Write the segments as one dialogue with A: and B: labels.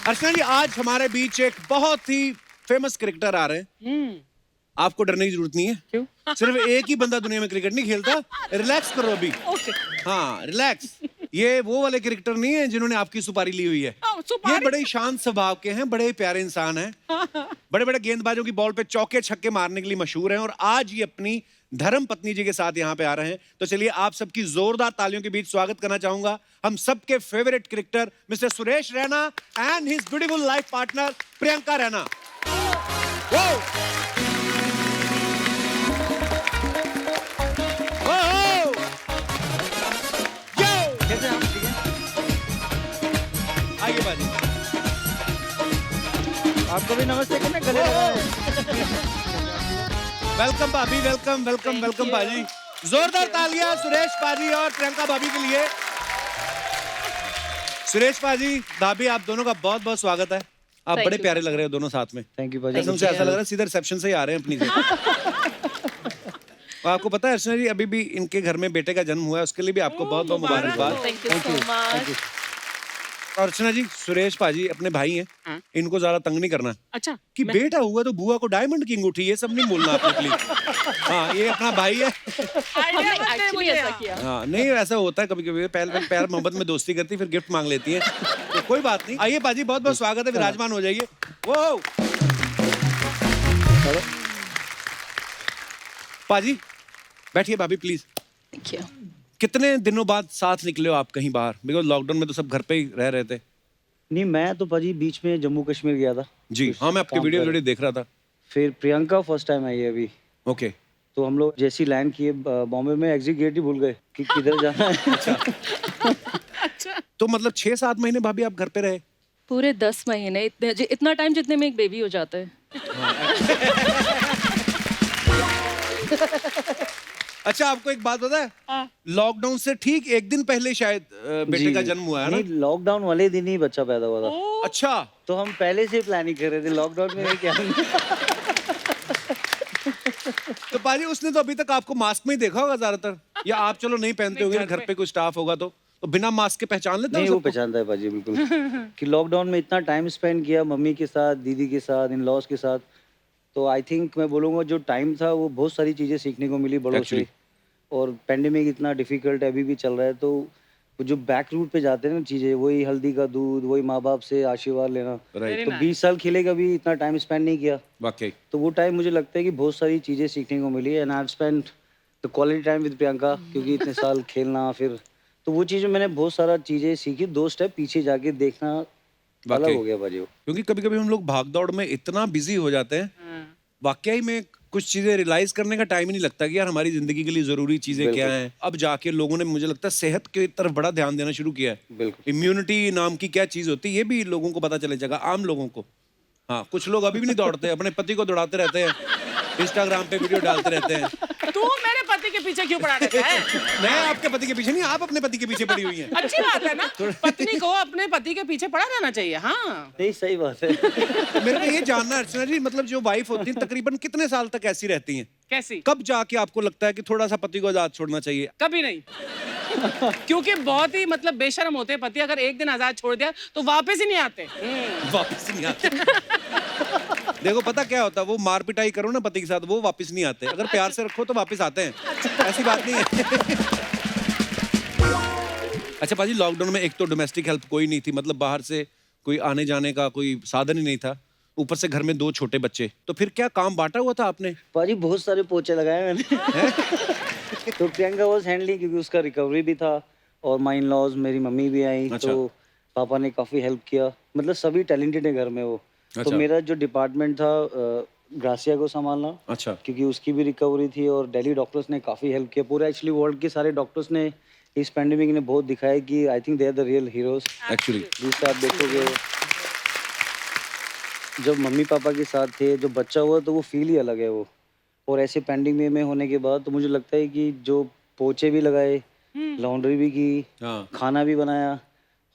A: अर्चना जी, आज हमारे बीच एक बहुत ही फेमस क्रिकेटर आ रहे हैं। आपको डरने की जरूरत नहीं है।
B: क्यों?
A: सिर्फ एक ही बंदा दुनिया में क्रिकेट नहीं खेलता। रिलैक्स करो अभी।
B: ओके।
A: हाँ, रिलैक्स। ये वो वाले क्रिकेटर नहीं है जिन्होंने आपकी सुपारी ली हुई है। ये
B: सुपारी?
A: बड़े शांत स्वभाव के हैं, बड़े प्यारे इंसान हैं। बड़े बड़े गेंदबाजों की बॉल पे चौके छक्के मारने के लिए मशहूर हैं और आज ये अपनी धर्म पत्नी जी के साथ यहाँ पे आ रहे हैं। तो चलिए आप सबकी जोरदार तालियों के बीच स्वागत करना चाहूंगा हम सबके favourite cricketer mister Suresh Raina and his beautiful life partner Priyanka Raina.
B: कैसे आप? ठीक है।
A: आइए बाजी।
B: आपको भी नमस्ते करना, गले लगाए।
A: वेलकम भाभी, वेलकम वेलकम वेलकम भाजी। जोरदार तालियां सुरेश पाजी और प्रियंका भाभी के लिए। सुरेश पाजी, भाभी, आप दोनों का बहुत बहुत स्वागत है। आप बड़े प्यारे लग रहे हो दोनों साथ में।
B: थैंक यू भाजी।
A: कसम से ऐसा लग रहा है सीधा रिसेप्शन से ही आ रहे हैं अपनी से। और आपको पता है अर्चना जी, अभी भी इनके घर में बेटे का जन्म हुआ है, उसके लिए भी आपको बहुत बहुत मुबारकबाद।
C: Thank you so much.
A: और अर्चना जी, सुरेश पाजी अपने भाई हैं।
C: हाँ।
A: इनको ज्यादा तंग नहीं करना
C: अच्छा
A: कि बेटा हुआ तो बुआ को डायमंड की अंगूठी, ये सब नहीं बोलना आपने प्लीज। हाँ, ये अपना भाई है।
C: हमने एक्चुअली ऐसा किया।
A: हाँ, नहीं ऐसा होता है कभी कभी, पैर मोहब्बत में दोस्ती करती फिर गिफ्ट मांग लेती है, तो कोई बात नहीं। आइए पाजी, बहुत बहुत स्वागत है, विराजमान हो जाइए। वो पाजी बैठिए, भाभी प्लीज।
C: Thank you.
A: कितने दिनों बाद साथ निकले हो आप कहीं बाहर? बिकॉज लॉकडाउन में तो सब घर पे ही रह रहे थे।
B: नहीं, मैं तो भाजी बीच में जम्मू कश्मीर गया था।
A: जी हाँ, मैं आपकी
B: काम
A: वीडियो
B: पर।
A: देख रहा था।
B: फिर प्रियंका फर्स्ट टाइम आई है अभी।
A: ओके।
B: तो हम लोग जैसे ही लैंड किए बॉम्बे में, एग्जिट गेट ही भूल गए कि किधर जाना है।
A: तो मतलब 6-7 महीने भाभी आप घर पे रहे?
C: पूरे 10 महीने, इतना टाइम जितने में एक बेबी हो जाता है।
A: अच्छा, आपको एक बात पता है, लॉकडाउन से ठीक एक दिन पहले शायद बेटे
B: जी।
A: का जन्म हुआ है ना?
B: नहीं, लॉकडाउन वाले दिन ही बच्चा पैदा हुआ था।
A: अच्छा,
B: तो हम पहले से प्लानिंग कर रहे थे, लॉकडाउन में क्या।
A: तो पाजी उसने तो अभी तक आपको मास्क में ही देखा होगा ज्यादातर, या आप चलो नहीं पहनते होंगे ना, घर पे कोई स्टाफ होगा तो बिना मास्क के पहचान लेता
B: नहीं,
A: है
B: वो
A: सबको?
B: पहचानता है भाजी बिल्कुल। कि लॉकडाउन में इतना टाइम स्पेंड किया मम्मी के साथ, दीदी के साथ, इन लॉज के साथ। तो आई थिंक मैं बोलूँगा जो टाइम था वो बहुत सारी चीज़ें सीखने को मिली बड़ों से।
A: Actually.
B: और पेंडेमिक इतना डिफिकल्ट अभी भी चल रहा है, तो वो जो बैक रूट पे जाते हैं ना चीज़ें, वही हल्दी का दूध, वही माँ बाप से आशीर्वाद लेना।
A: राइट,
B: तो 20 साल खेले कभी इतना टाइम स्पेंड नहीं किया।
A: वाकई।
B: तो वो टाइम मुझे लगता है कि बहुत सारी चीज़ें सीखने को मिली। And I have spent the quality time with Priyanka, क्योंकि इतने साल खेलना, फिर तो वो चीज़ें मैंने बहुत सारा चीज़ें सीखी। 2 स्टेप पीछे जाके देखना अलग
A: वाकई।
B: हो गया भाजी।
A: क्योंकि कभी कभी हम लोग भाग दौड़ में इतना बिजी हो जाते हैं, वाकई में कुछ चीजें रियलाइज करने का टाइम ही नहीं लगता कि यार हमारी जिंदगी के लिए जरूरी चीजें क्या हैं। अब जाके लोगों ने, मुझे लगता है, सेहत की तरफ बड़ा ध्यान देना शुरू किया है।
B: बिल्कुल।
A: इम्यूनिटी नाम की क्या चीज होती है, ये भी लोगों को पता चले जाएगा, आम लोगों को। हाँ, कुछ लोग अभी भी नहीं दौड़ते, अपने पति को दौड़ाते रहते हैं, इंस्टाग्राम पे वीडियो डालते रहते हैं।
D: तू मेरे पति के पीछे क्यों पड़ा रहता है?
A: मैं आपके पति के पीछे नहीं, आप अपने पति के पीछे पड़ी हुई हैं।
D: अच्छी बात है ना, पत्नी को अपने पति के पीछे पड़ा रहना चाहिए। हाँ,
B: नहीं, सही बात है।
A: मेरे को ये जानना है अर्चना जी, मतलब जो वाइफ होती है तकरीबन कितने साल तक ऐसी रहती हैं?
D: कैसी?
A: कब जाके आपको लगता है कि थोड़ा सा पति को आजाद छोड़ना चाहिए?
D: कभी नहीं। क्योंकि बहुत ही मतलब बेशर्म होते हैं पति, अगर एक दिन आजाद छोड़ दिया तो वापस ही नहीं आते।
A: वापस नहीं आते। देखो पता क्या होता है, वो मार पिटाई करो ना पति के साथ, वो वापस नहीं आते। अगर प्यार से रखो तो वापस आते हैं, ऐसी बात नहीं है। अच्छा पाजी, लॉकडाउन में एक तो डोमेस्टिक हेल्प कोई नहीं थी, मतलब बाहर से कोई आने जाने का कोई साधन ही नहीं था, ऊपर से घर में 2 छोटे बच्चे, तो फिर क्या काम बांटा हुआ था आपने?
B: भाजी बहुत सारे पोचे लगाए मैंने। तो प्रियंका वॉज हैंडलिंग, क्योंकि उसका रिकवरी भी था, और माई इन लॉज, मेरी मम्मी भी आई।
A: अच्छा।
B: तो पापा ने काफ़ी हेल्प किया। मतलब सभी टैलेंटेड है घर में वो। तो
A: अच्छा।
B: मेरा जो डिपार्टमेंट था, ग्रासिया को संभालना,
A: अच्छा।
B: क्योंकि उसकी भी रिकवरी थी, और दिल्ली डॉक्टर्स ने काफ़ी हेल्प किया। पूरे एक्चुअली वर्ल्ड के सारे डॉक्टर्स ने इस पैंडेमिक ने बहुत दिखाया कि I think they are the real heroes.
A: Actually
B: जिस आप देखोगे, जब मम्मी पापा के साथ थे, जो बच्चा हुआ तो वो फील ही अलग है वो। और ऐसे पैंडेमिक में होने के बाद तो मुझे लगता है कि जो पोछे भी लगाए, लॉन्ड्री भी की,
A: हाँ,
B: खाना भी बनाया।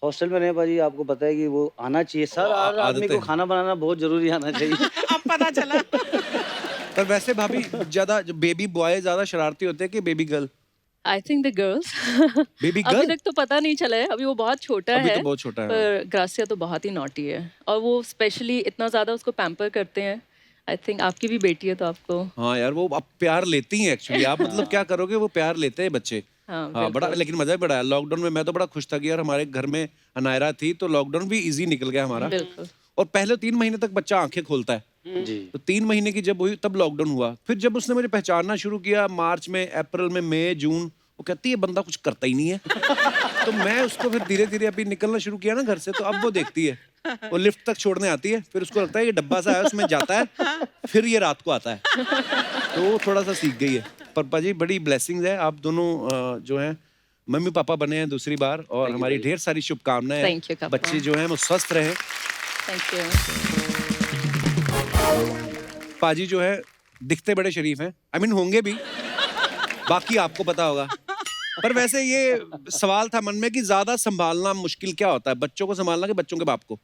B: हॉस्टल में रहे भाजी, आपको पता है कि वो आना चाहिए सर, हर आदमी को खाना बनाना बहुत जरूरी आना चाहिए।
D: अब पता चला।
A: पर वैसे भाभी ज्यादा बेबी बॉय ज्यादा शरारती होते हैं कि baby girl?
C: I think the girls
A: baby
C: अभी
A: गर्ल?
C: तक तो पता नहीं चला है, अभी वो बहुत छोटा
A: अभी
C: है।
A: तो बहुत छोटा है।
C: पर ग्रासिया तो बहुत ही नॉटी है और वो स्पेशली इतना ज्यादा उसको पैम्पर करते हैं। आई थिंक आपकी भी बेटी है तो आपको
A: हाँ यार, वो अब प्यार लेती हैं एक्चुअली। आप मतलब क्या करोगे, वो प्यार लेते हैं बच्चे।
C: हाँ,
A: हाँ, बड़ा
C: बिल्कुल।
A: लेकिन मजा भी बड़ा है। लॉकडाउन में मैं तो बड़ा खुश था कि यार हमारे घर में अनायरा थी, तो लॉकडाउन भी इजी निकल गया हमारा।
C: बिल्कुल।
A: और पहले 3 महीने तक बच्चा आंखें खोलता है,
B: जी।
A: तो 3 महीने की जब हुई तब लॉकडाउन हुआ। फिर जब उसने मुझे पहचानना शुरू किया मार्च में, अप्रैल में, मई, जून, वो कहती है बंदा कुछ करता ही नहीं है। तो मैं उसको फिर धीरे धीरे अभी निकलना शुरू किया ना घर से, तो अब वो देखती है, वो लिफ्ट तक छोड़ने आती है, फिर उसको लगता है ये डब्बा सा है उसमें जाता है, फिर ये रात को आता है। तो वो थोड़ा सा सीख गई है। पापा जी बड़ी ब्लेसिंग्स है, आप दोनों जो हैं मम्मी पापा बने हैं दूसरी बार, और हमारी ढेर सारी शुभकामनाएं
C: Thank you,
A: हैं।
C: पापा।
A: बच्चे जो हैं वो स्वस्थ रहें।
C: Thank you.
A: पाजी जो है दिखते बड़े शरीफ हैं, आई मीन होंगे भी, बाकी आपको पता होगा। पर वैसे ये सवाल था मन में कि ज्यादा संभालना मुश्किल क्या होता है, बच्चों को संभालना कि बच्चों के बाप को?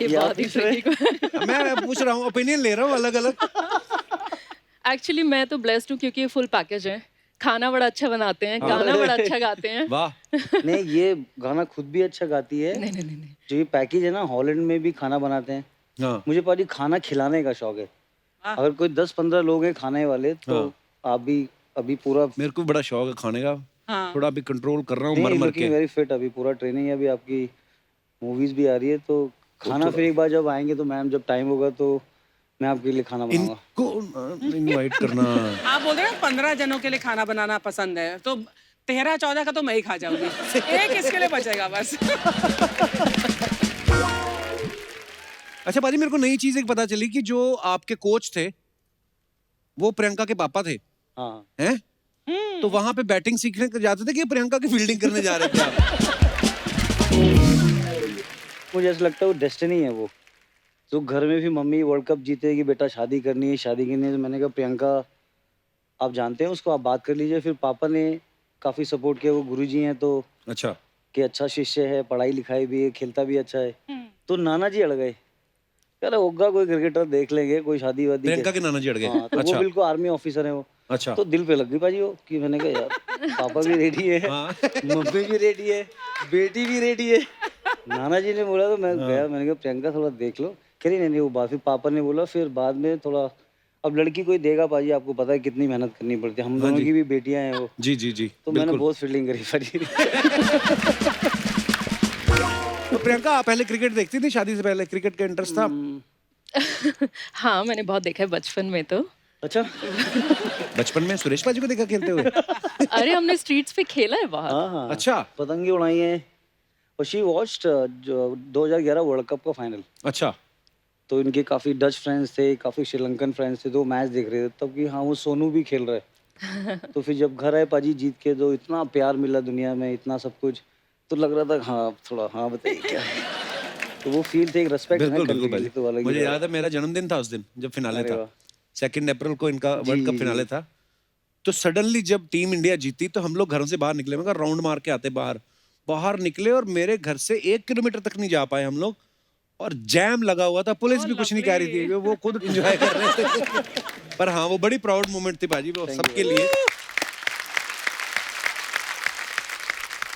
C: ये
B: या
C: बहुत ही
B: पूछ रहे
C: tricky
A: मैं पूछ रहा हूँ, ओपिनियन ले रहा हूँ अलग अलग।
C: एक्चुअली मैं तो ब्लेस्ड हूँ क्योंकि ये फुल पैकेज है। खाना बड़ा अच्छा बनाते हैं, गाना बड़ा अच्छा गाते हैं।
A: वाह,
B: नहीं, ये गाना खुद भी अच्छा गाती है।
C: नहीं नहीं नहीं नहीं।
B: जो ये पैकेज है ना, हॉलैंड में भी खाना बनाते हैं।
A: हाँ
B: मुझे पाजी खाना खिलाने का शौक है। अगर कोई 10-15 लोग हैं खाने वाले, तो आप भी अभी पूरा
A: मेरे को भी बड़ा शौक है खाने का।
D: हाँ।
A: थोड़ा अभी कंट्रोल कर रहा हूँ मर मर
B: लुकिंग
A: के।
B: वेरी फिट, अभी पूरा ट्रेनिंग है, अभी आपकी मूवीज भी आ रही है, तो खाना फिर एक बार जब आएंगे तो मैम, जब टाइम होगा तो मैं आपके लिए खाना बनाऊंगा।
A: इनको इनवाइट करना।
D: आप बोल रहे हो 15 जनों के लिए खाना बनाना पसंद है, तो 13-14 का तो मैं ही खा जाऊंगी। एक इसके लिए बचेगा बस।
A: अच्छा पाजी, मेरे को नई चीज एक पता चली कि जो आपके कोच थे वो प्रियंका के पापा थे,
B: हाँ,
A: हैं? तो वहां पे बैटिंग सीखने के जाते थे कि प्रियंका की फील्डिंग करने जा रहे थे आप?
B: मुझे ऐसा लगता है वो डेस्टिनी है वो। तो घर में भी मम्मी वर्ल्ड कप जीते कि बेटा शादी करनी है, शादी करनी है, तो मैंने कहा प्रियंका आप जानते हैं उसको, आप बात कर लीजिए। फिर पापा ने काफी सपोर्ट किया, वो गुरुजी हैं तो,
A: अच्छा,
B: कि अच्छा शिष्य है, पढ़ाई लिखाई भी है, खेलता भी अच्छा है। तो नाना जी अड़ गए, यार होगा कोई क्रिकेटर देख लेंगे, कोई शादी वादी
A: प्रियंका के नाना जी अड़ गए।
B: हाँ, तो वो
A: अच्छा
B: बिल्कुल आर्मी ऑफिसर है वो।
A: अच्छा।
B: तो दिल पे लग गई पाजी वो, कि मैंने कहा यार पापा भी रेडी है,
A: हाँ।
B: मम्मी भी रेडी है, बेटी भी रेडी है। नाना जी ने बोला तो मैं गया, मैंने कहा प्रियंका थोड़ा देख लो। कह रही नहीं वो बात, फिर पापा ने बोला, फिर बाद में थोड़ा, अब लड़की कोई देगा पाजी, आपको पता है कितनी मेहनत करनी पड़ती है, हम दोनों
A: जी।
B: की भी बेटियां हैं वो।
A: जी जी जी,
B: तो मैंने
A: बिल्कुल।
B: बहुत फील्डिंग करी पाजी।
A: तो प्रियंका आप पहले क्रिकेट देखती थी, शादी से पहले क्रिकेट का इंटरेस्ट था?
C: हाँ, मैंने बहुत देखा है बचपन में तो।
B: अच्छा,
A: बचपन में सुरेश पाजी को देखा खेलते हुए?
C: अरे हमने स्ट्रीट्स पे खेला है बहुत।
B: हाँ हाँ,
A: अच्छा
B: पतंगी उड़ाई है। और शी वॉच्ड जो 2011 वर्ल्ड कप का फाइनल।
A: अच्छा।
B: तो इनके काफी डच फ्रेंड्स थे, काफी श्रीलंकन फ्रेंड्स थे, तो मैच देख रहे थे तब कि हाँ वो सोनू भी खेल रहा है। तो फिर जब घर आए पाजी जीत के, तो इतना प्यार मिला दुनिया में, इतना सब कुछ, तो लग रहा था हाँ थोड़ा, हाँ बताइए क्या है। तो वो फील थे, एक रेस्पेक्ट
A: बिल्कुल बिल्कुल भाई,
B: तो अलग ही
A: मुझे
B: रहा।
A: याद है मेरा जन्मदिन था उस दिन जब फिनाले
B: अरे
A: था।
B: वाह।
A: 2 अप्रैल को इनका वर्ल्ड कप फिनाले था। तो सडनली जब टीम इंडिया जीती तो हम लोग घरों से बाहर निकले, मैं कहा राउंड मार के आते बाहर निकले, और मेरे घर से 1 किलोमीटर तक नहीं जा पाए हम लोग, और जैम लगा हुआ था, पुलिस भी कुछ नहीं कह रही थी, वो खुद एंजॉय कर रहे थे। पर हाँ वो बड़ी प्राउड मोमेंट थी बाजी, वो सबके लिए।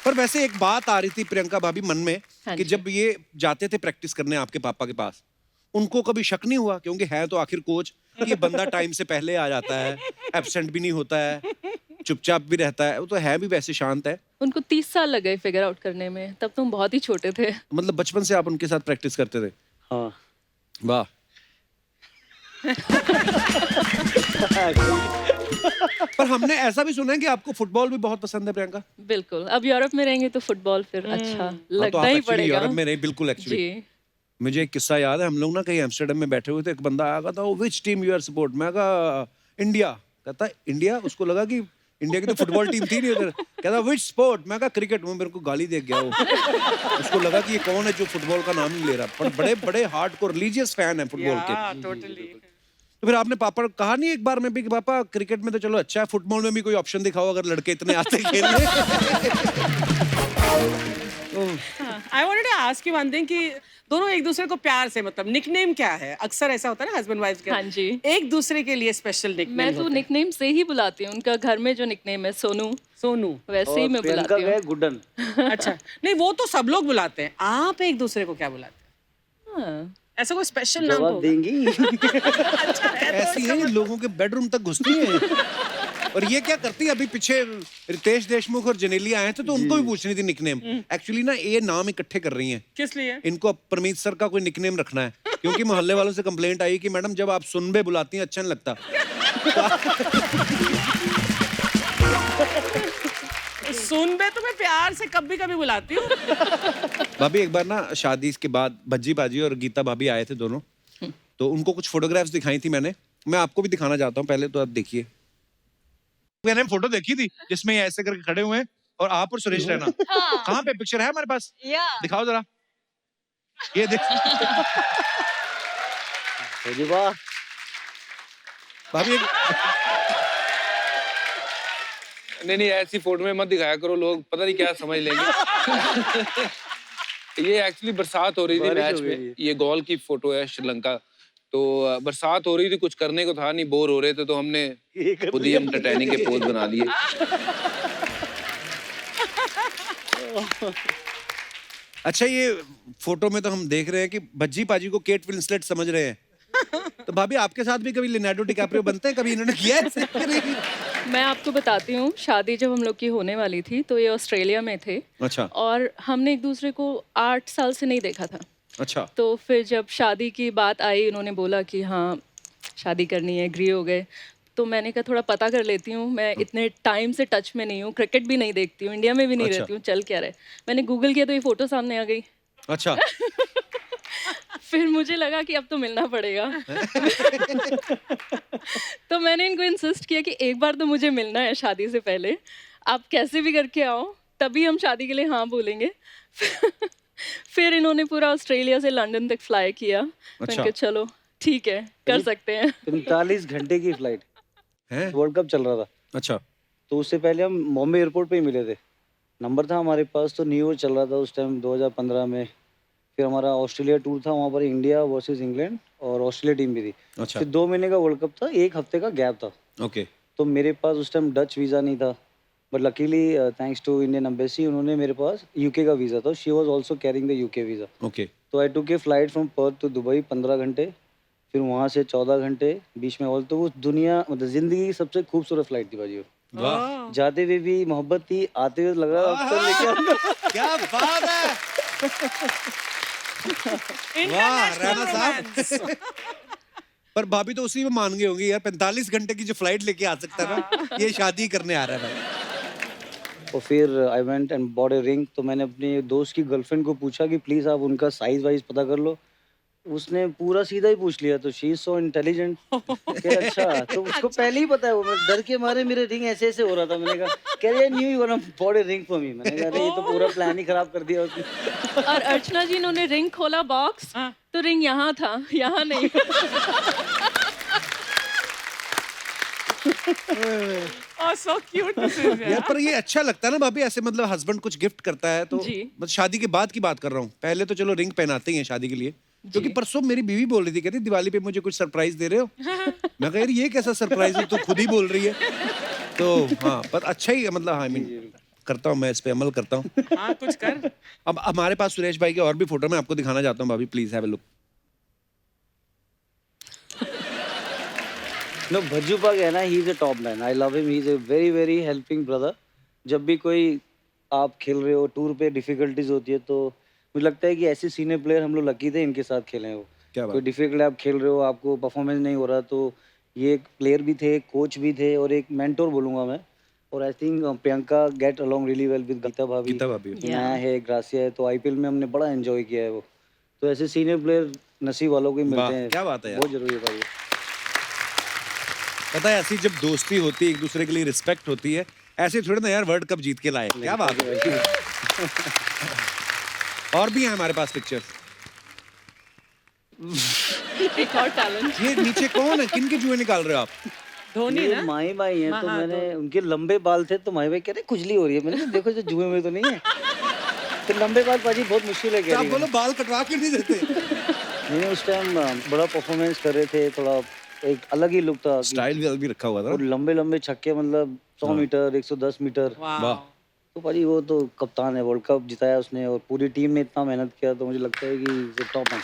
A: पर वैसे एक बात आ रही थी प्रियंका भाभी मन में
C: हाँ
A: कि
C: जी।
A: जब ये जाते थे प्रैक्टिस करने आपके पापा के पास, उनको कभी शक नहीं हुआ, क्योंकि है तो आखिर कोच, कि ये बंदा टाइम से पहले आ जाता है, एब्सेंट भी नहीं होता है, चुपचाप भी रहता है, वो तो है भी वैसे शांत है।
C: उनको 30 साल लग गए फिगर आउट करने में, तब तुम बहुत ही छोटे थे।
A: मतलब बचपन से आप उनके साथ प्रैक्टिस करते थे?
B: हाँ।
A: वाह। पर हमने ऐसा भी सुना है कि आपको फुटबॉल भी बहुत पसंद है प्रियंका?
C: बिल्कुल, अब यूरोप में रहेंगे तो फुटबॉल फिर अच्छा
A: हाँ, तो
C: लगना
A: आप
C: ही
A: एक्चुअली
C: पड़ेगा।
A: यूरोप में रहे, बिल्कुल एक्चुअली।
C: जी।
A: मुझे एक किस्सा याद है, हम लोग ना कहीं एम्स्टर्डम में बैठे हुए थे, एक बंदा आया था, which team you are support, मैं कहा इंडिया। कहता इंडिया, उसको लगा कि इंडिया की तो फुटबॉल टीम थी नहीं उधर। कहता विच स्पोर्ट, मैं कहा क्रिकेट। वो मेरे को गाली दे गया वो। उसको लगा कि ये कौन है जो फुटबॉल का नाम नहीं ले रहा, पर बड़े बड़े हार्डकोर रिलीजियस फैन है फुटबॉल के।
D: टोटली।
A: तो फिर आपने पापा को कहा नहीं एक बार में भी कि पापा क्रिकेट में तो चलो अच्छा है, फुटबॉल में भी कोई ऑप्शन दिखाओ अगर लड़के इतने आते खेलने?
D: I wanted to ask you one thing कि दोनों एक दूसरे को प्यार से मतलब निकनेम क्या है? अक्सर ऐसा होता है ना हस्बैंड वाइफ के।
C: हाँ जी।
D: एक दूसरे के लिए स्पेशल निकनेम
C: मैं तो निकनेम से ही बुलाती हूँ, उनका घर में जो निकनेम है सोनू,
D: सोनू।
C: वैसे ही
B: और
C: मैं
B: प्रियंका
C: बुलाती
B: गए
C: हूँ।
B: गुड्डन।
D: अच्छा, नहीं वो तो सब लोग बुलाते हैं, आप एक दूसरे को क्या बुलाते हैं?
C: हाँ।
D: ऐसा कोई स्पेशल नाम तो
B: जवाब
D: होगा?
B: देंगी।
D: अच्छा है तो
A: ऐसी
D: इसका
A: है, ये लोगों के बेडरूम तक घुसती है। और ये क्या करती है, अभी पीछे रितेश देशमुख और जनेलिया आए थे तो उनको भी पूछ रही थी निकनेम। एक्चुअली ना ये नाम इकट्ठे कर रही हैं।
D: किस लिए?
A: इनको अब परमीत सर का कोई निकनेम रखना है, क्योंकि मोहल्ले वालों से कंप्लेंट आई कि मैडम जब आप सुनबे बुलाती हैं अच्छा नहीं लगता।
D: सुनबे तो मैं प्यार से कभी कभी बुलाती हूँ।
A: भाभी एक बार ना शादी के बाद भज्जी बाजी और गीता भाभी आए थे दोनों, तो उनको कुछ फोटोग्राफ्स दिखाई थी मैंने, मैं आपको भी दिखाना चाहता हूँ, पहले तो आप देखिए। मैंने फोटो देखी थी जिसमें ये ऐसे करके खड़े हुए हैं और आप और सुरेश रैना। कहाँ पे पिक्चर है हमारे पास? दिखाओ जरा, ये देख।
B: अरे वाह।
A: भाभी
E: नहीं ऐसी फोटो में मत दिखाया करो, लोग पता नहीं क्या समझ लेंगे। ये एक्चुअली बरसात हो रही थी
B: बारिश
E: मैच
B: हो गई
E: में, ये गोल की फोटो है श्रीलंका। तो बरसात हो रही थी, कुछ करने को था नहीं, बोर हो रहे थे, तो हमने खुद ही हम टाइटैनिक के पोज बना दिए।
A: अच्छा, ये फोटो में तो हम देख रहे हैं कि भज्जी पाजी को केट विंसलेट समझ रहे हैं। तो भाभी आपके साथ भी कभी लियोनार्डो डिकैप्रियो बनते हैं? कभी इन्होंने किया है ऐसे?
C: मैं आपको बताती हूँ, शादी जब हम लोग की होने वाली थी तो ये ऑस्ट्रेलिया में थे।
A: अच्छा
C: और हमने एक दूसरे को 8 साल से नहीं देखा था।
A: अच्छा।
C: तो फिर जब शादी की बात आई, उन्होंने बोला कि हाँ शादी करनी है, एग्री हो गए। तो मैंने कहा थोड़ा पता कर लेती हूँ, मैं इतने टाइम से टच में नहीं हूँ, क्रिकेट भी नहीं देखती हूँ, इंडिया में भी नहीं
A: अच्छा।
C: रहती हूँ, चल क्या रहे। मैंने गूगल किया तो ये फोटो सामने आ गई।
A: अच्छा।
C: फिर मुझे लगा कि अब तो मिलना पड़ेगा। तो मैंने इनको इंसिस्ट किया कि एक बार तो मुझे मिलना है शादी से पहले, आप कैसे भी करके आओ, तभी हम शादी के लिए हाँ बोलेंगे। फिर इन्होंने पूरा ऑस्ट्रेलिया से लंदन तक फ्लाई किया। मैंने
A: अच्छा।
C: कहा चलो ठीक है, कर सकते हैं।
B: 45 घंटे की फ्लाइट,
A: है?
B: वर्ल्ड कप चल रहा था।
A: अच्छा
B: तो उससे पहले हम बॉम्बे एयरपोर्ट पे ही मिले थे, नंबर था हमारे पास। तो न्यू ईयर चल रहा था उस टाइम 2015 में। फिर हमारा ऑस्ट्रेलिया टूर था, वहाँ पर इंडिया वर्सेस इंग्लैंड और ऑस्ट्रेलिया टीम भी थी।
A: अच्छा।
B: फिर 2 महीने का वर्ल्ड कप था, 1 हफ्ते का गैप था।
A: ओके।
B: तो मेरे पास उस टाइम डच वीज़ा नहीं था, but luckily thanks to Indian embassy उन्होंने मेरे पास यूके का वीज़ा था। She was also carrying the UK visa.
A: Okay.
B: तो I took a flight from Perth to Dubai 15 घंटे, फिर वहाँ से 14 घंटे बीच में। ऑल तो वो दुनिया मतलब ज़िंदगी की सबसे खूबसूरत फ्लाइट थी भाजी।
A: वाह
B: जाते हुए भी मोहब्बत थी, आते हुए लग रहा था लेके आऊंगा।
A: क्या बात है। वाह राणा साहब। पर भाभी तो उसी में मान गई होंगी यार, 45 घंटे की जो फ्लाइट लेके आ सकता है ना, ये शादी करने आ रहा है भाई।
B: और फिर I went and bought a ring. तो मैंने अपने दोस्त की गर्लफ्रेंड को पूछा कि प्लीज़ आप उनका साइज़ वाइज पता कर लो। उसने पूरा सीधा ही पूछ लिया। तो शी इज सो इंटेलिजेंट कि अच्छा, तो उसको पहले ही पता है। वो मैं डर के मारे मेरे रिंग ऐसे ऐसे हो रहा था। मैंने कहा कह रही new you want to bought a ring for me. मैंने कहा अरे ये तो पूरा प्लान ही खराब कर दिया उसने।
C: और अर्चना जी इन्होंने रिंग खोला बॉक्स, तो रिंग यहाँ था, यहाँ नहीं।
D: Oh, so cute this is,
A: यार पर ये अच्छा लगता है ना भाभी, ऐसे मतलब हस्बैंड कुछ गिफ्ट करता है तो।
C: जी।
A: मतलब शादी के बाद की बात कर रहा हूँ, पहले तो चलो रिंग पहनाते ही हैं शादी के लिए। क्योंकि परसों मेरी बीवी बोल रही थी, कहती दिवाली पे मुझे कुछ सरप्राइज दे रहे हो। मैं कह रही ये कैसा सरप्राइज है, तू खुद ही बोल रही है। तो हाँ पर अच्छा ही मतलब, हाँ आई मीन करता हूँ मैं, इस पे अमल करता हूँ।
D: हाँ कुछ कर।
A: अब हमारे पास सुरेश भाई की और भी फोटो मैं आपको दिखाना चाहता हूँ भाभी, please have a look.
B: No Bhajju पाग है ना, he is a top man. I love him, he is a very very helping brother. जब भी कोई आप खेल रहे हो टूर पे, डिफिकल्टीज होती है, तो मुझे लगता है कि ऐसे सीनियर प्लेयर हम लोग लकी थे इनके साथ खेले हैं। वो
A: क्या बात।
B: कोई डिफिकल्ट आप खेल रहे हो, आपको परफॉर्मेंस नहीं हो रहा, तो ये एक प्लेयर भी थे, कोच भी थे और एक मेंटोर बोलूँगा मैं। और I think Priyanka get along really well with Geeta भाभी।
A: गीता भाभी।
B: नया है, ग्रासिया है, तो आईपीएल में हमने बड़ा एंजॉय किया है वो। तो ऐसे सीनियर प्लेयर नसीब वालों को ही मिलते
A: वाह,
B: हैं।
A: क्या बात है यार।
B: बहुत जरूरी है भाई।
A: पता है ऐसी जब दोस्ती होती है, एक दूसरे के लिए रिस्पेक्ट होती है, ऐसे थोड़ी ना यार वर्ल्ड कप जीत के लाए। क्या बात है। और भी है हमारे पास पिक्चर्स।
C: एक और टैलेंट।
A: ये नीचे कौन है, किन के जुए निकाल रहे हो आप?
D: धोनी
B: ये
D: ना।
B: माही भाई हैं। तो
D: हाँ,
B: मैंने उनके लंबे बाल थे, तो माही भाई कह रहे खुजली हो रही है। मैंने कहा देखो जो जुए में तो नहीं है। फिर लंबे बाल पाजी बहुत मुश्किल है
A: तो आप
B: कैरी
A: बोलो बाल कटवा के नहीं देते।
B: नहीं उस टाइम बड़ा परफॉर्मेंस कर रहे थे, थोड़ा एक अलग ही लुक था कि-
A: स्टाइल भी रखा हुआ था
B: और लंबे लंबे छक्के, मतलब 100 मीटर 110 मीटर।
D: वाह
B: तो पाजी वो तो कप्तान है, वर्ल्ड कप जिताया उसने और पूरी टीम ने इतना मेहनत किया, तो मुझे लगता है कि टॉप है।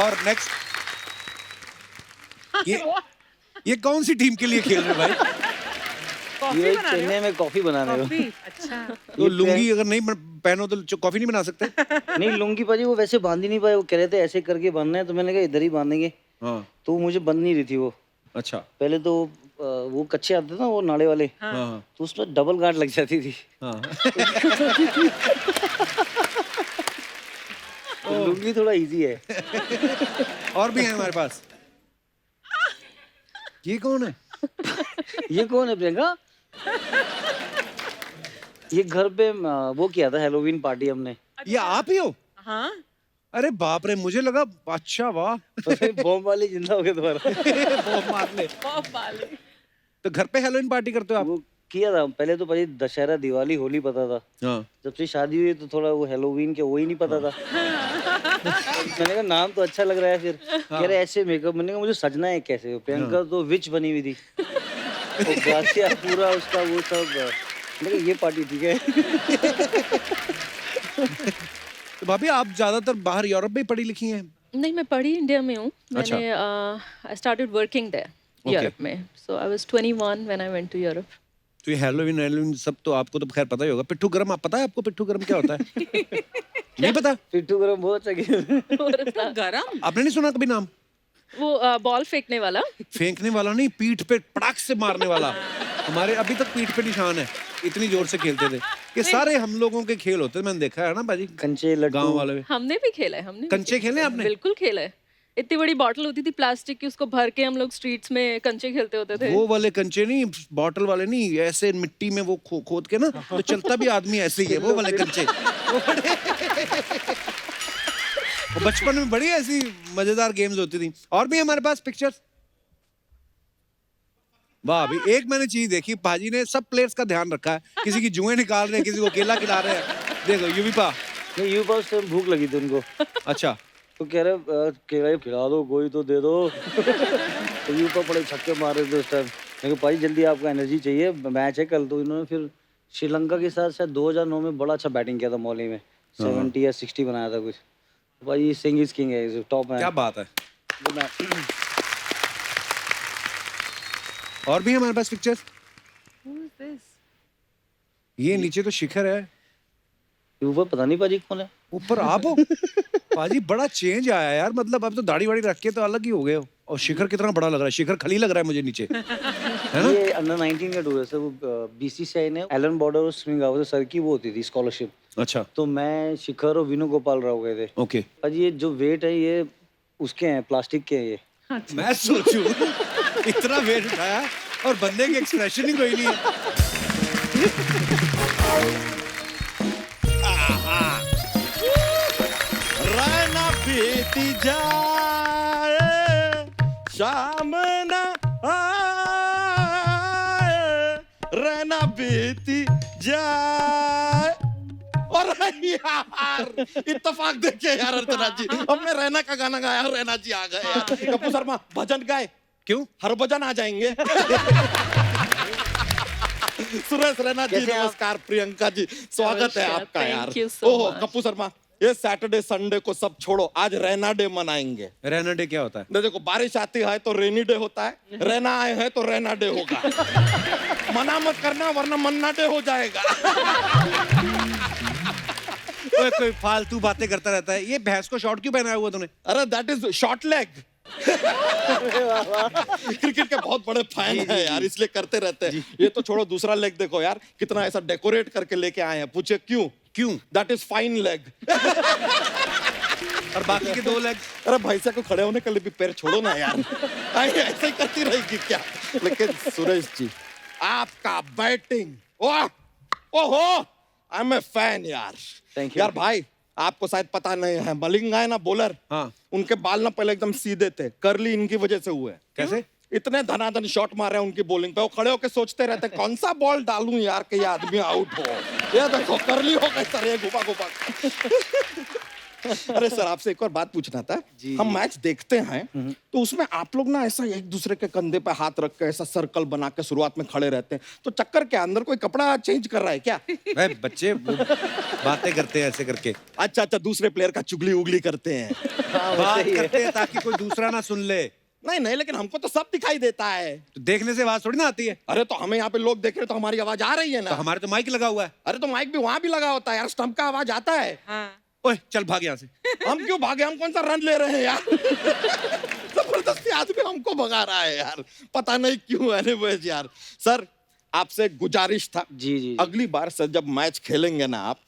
A: और नेक्स्ट ये कौन सी टीम के लिए खेल रहे हो भाई?
D: कॉफी
B: ये
D: बना रहे
B: चेन्नई में कॉफी बनाने
D: हो
B: को।
D: कॉफी अच्छा
A: तो लुंगी अगर नहीं पहनो तो कॉफी नहीं बना सकते?
B: नहीं लुंगी पाजी वो वैसे बांध ही नहीं पाए, वो कह रहे थे ऐसे करके बांधना है, तो मैंने कहा इधर ही बांधेंगे,
A: हाँ
B: तो मुझे बंद नहीं रही थी वो।
A: अच्छा
B: पहले तो वो कच्चे आते थे ना वो नाड़े वाले,
A: हाँ
B: तो उसमें डबल गांठ लग जाती थी।
A: हाँ
B: तो लुंगी थोड़ा इजी है।
A: और भी है हमारे पास। ये कौन है?
B: ये कौन है प्रियंका? ये घर पे वो किया था हेलोवीन पार्टी हमने।
A: ये आप ही हो?
D: हाँ
A: अरे बाप रे, मुझे लगा अच्छा वाह।
B: बॉम्ब वाले जिंदा हो गए दोबारा।
A: बॉम्ब मार ले।
D: बहुत बाले
A: तो घर पे हैलोवीन पार्टी करते हो आप?
B: वो किया था पहले तो भाई, दशहरा दिवाली होली पता था,
A: हाँ
B: जब से शादी हुई तो थोड़ा वो हेलोवीन के वो ही नहीं पता था। मैंने कहा नाम तो अच्छा लग रहा है, फिर कह रहे ऐसे मेकअप। मैंने कहा मुझे सजना है कैसे? प्रियंका तो विच बनी हुई थी, और ग्रासिया पूरा उसका वो सब। मैंने कहा ये पार्टी ठीक है।
A: तो भाभी आप ज्यादातर बाहर यूरोप में ही पढ़ी लिखी हैं?
C: नहीं, मैं पढ़ी इंडिया में हूँ।
A: अच्छा।
C: मैंने I started working there
A: Okay.
C: Europe में। So I was 21 when I went to Europe.
A: तो ये हेलोवीन सब तो आपको तो खैर पता ही होगा। पिट्ठू गरम आप पता है आपको? पिट्ठू गरम क्या होता है? नहीं पता?
B: पिट्ठू गरम बहुत अच्छा किया।
D: गरम
A: आपने नहीं सुना कभी नाम?
C: वो बॉल फेंकने वाला।
A: फेंकने वाला नहीं, पीठ पे पटाख से मारने वाला। हमारे अभी तक पीठ पे निशान है, इतनी जोर से खेलते थे। ये सारे हम लोगों के खेल होते हैं, मैंने देखा है ना बाजी,
B: कंचे लड्डू।
A: गांव वाले में।
C: हमने भी खेला है, हमने भी
A: कंचे खेले
C: खेला है।
A: आपने?
C: बिल्कुल खेला है। इतनी बड़ी बॉटल होती थी प्लास्टिक की, उसको भर के हम लोग स्ट्रीट्स में कंचे खेलते होते थे।
A: वो वाले कंचे नहीं, बॉटल वाले नहीं, ऐसे मिट्टी में वो खोद के ना, तो चलता भी आदमी ऐसे ही है, वो वाले कंचे। वो बचपन में बड़ी ऐसी मजेदार गेम्स होती थी। और भी हमारे पास पिक्चर्स। वाह, अभी एक मैंने चीज देखी, भाजी ने सब प्लेयर्स का ध्यान रखा है। किसी की जुएं निकाल रहे हैं, किसी को केला खिला रहे हैं। देखो युविपा।
B: नहीं यू पास से भूख लगी थी उनको,
A: अच्छा,
B: तो कह रहे केला खिला दो, कोई तो दे दो। तो यू पर बड़े छक्के मार रहे थे उस टाइम। मैं कहा भाई जल्दी आपको एनर्जी चाहिए, मैच है कल। तो इन्होंने फिर श्रीलंका के साथ शायद 2009 में बड़ा अच्छा बैटिंग किया था मौली में, 70 या 60 बनाया था कुछ। भाई सिंह इज किंग है, टॉप है।
A: क्या बात है। और भी हमारे पास पिक्चर्स। ये नीचे तो शिखर है,
B: ऊपर पता नहीं पाजी कौन है।
A: ऊपर आप हो। पाजी बड़ा चेंज आया यार, मतलब अब तो दाढ़ी वाड़ी रख के तो अलग ही हो गए हो। और शिखर कितना बड़ा लग रहा है, शिखर खली लग रहा है मुझे नीचे, है ना?
B: ये अंडर 19 का टूर है सर। वो बीसीसीआई ने एलन बॉर्डर और स्विंग आवर सर की वो होती थी स्कॉलरशिप।
A: अच्छा,
B: तो मैं शिखर और विनू गोपाल राव गए थे।
A: ओके।
B: पाजी ये जो वेट है ये उसके हैं, प्लास्टिक के हैं ये।
A: मैं सोचूं इतना वेट उठाया और बंदे के एक्सप्रेशन ही कोई नहीं है।
F: रहना बीती जाए, शाम न आए, रहना बीती जाए। और यार इत्तेफाक देखिए यार अर्चना जी, अब मैं रैना का गाना गाया, रैना जी आ गए यार। कपूर शर्मा भजन गाए,
A: क्यों?
F: हर भजन आ जाएंगे। सुरेश रैना जी
B: कैसे आप?
F: नमस्कार। प्रियंका जी स्वागत है
C: नमस्कार,
F: आपका
C: thank
F: यार।
C: you so
F: oh
C: much.
F: Kapoor Sharma, ये सैटरडे संडे को सब छोड़ो, आज रैना डे मनाएंगे।
A: रहना डे क्या होता है?
F: देखो बारिश आती है तो रेनी डे होता है, रहना आए हैं तो रहना डे होगा। मना मत करना वरना मन्ना डे हो जाएगा।
A: ओए, कोई फालतू बातें करता रहता है। ये भैंस को शॉर्ट क्यों पहनाया हुआ तूने?
F: अरे that is short leg. Cricket के बहुत बड़े फैन हैं यार, इसलिए करते रहते हैं। ये तो छोड़ो, दूसरा लेग देखो यार, कितना ऐसा डेकोरेट करके लेके आए हैं। पूछे क्यों?
A: क्यों?
F: That is fine leg.
A: और बाकी के 2 लेग?
F: अरे भैंसा को खड़े होने के लिए भी पैर छोड़ो ना यार। ऐसे ही करती रहेगी क्या? लेकिन सुरेश जी आपका बैटिंग, ओह ओहो, आई एम ए फैन यार।
B: Thank you.
F: यार भाई आपको शायद पता नहीं है, मलिंगा है ना बॉलर,
A: हाँ।
F: उनके बाल ना पहले एकदम सीधे थे, कर्ली इनकी वजह से हुए।
A: कैसे?
F: इतने धनाधन शॉट मारे हैं उनकी बॉलिंग पे, वो खड़े होकर सोचते रहते कौन सा बॉल डालूं यार कि ये आदमी आउट हो। ये देखो करली हो गए सर, ये घुमा घुमा। अरे सर आपसे एक और बात पूछना था। हम मैच देखते हैं तो उसमें आप लोग ना ऐसा एक दूसरे के कंधे पे हाथ रख के ऐसा सर्कल बना के शुरुआत में खड़े रहते हैं, तो चक्कर के अंदर कोई कपड़ा चेंज कर रहा है क्या?
A: भाई बच्चे वो बातें करते हैं ऐसे करके,
F: अच्छा अच्छा, दूसरे प्लेयर का चुगली उगली करते हैं।
A: बात करते हैं ताकि कोई दूसरा ना सुन ले।
F: नहीं नहीं, लेकिन हमको तो सब दिखाई देता है।
A: तो देखने से आवाज थोड़ी ना आती है।
F: अरे तो हमें यहाँ पे लोग देख रहे तो हमारी आवाज आ रही है
A: तो
F: ना।
A: हमारे तो माइक लगा हुआ है।
F: अरे तो माइक भी वहां भी लगा होता है यार, स्टंप का आवाज आता है।
A: ओए चल भाग यहाँ से।
F: हम क्यों भागे, हम कौन सा रन ले रहे हैं यार? जबरदस्ती आदमी हमको भगा रहा है यार, पता नहीं क्यों। एनीवेज यार, सर आपसे एक गुजारिश था।
B: जी।
F: अगली बार सर जब मैच खेलेंगे ना आप,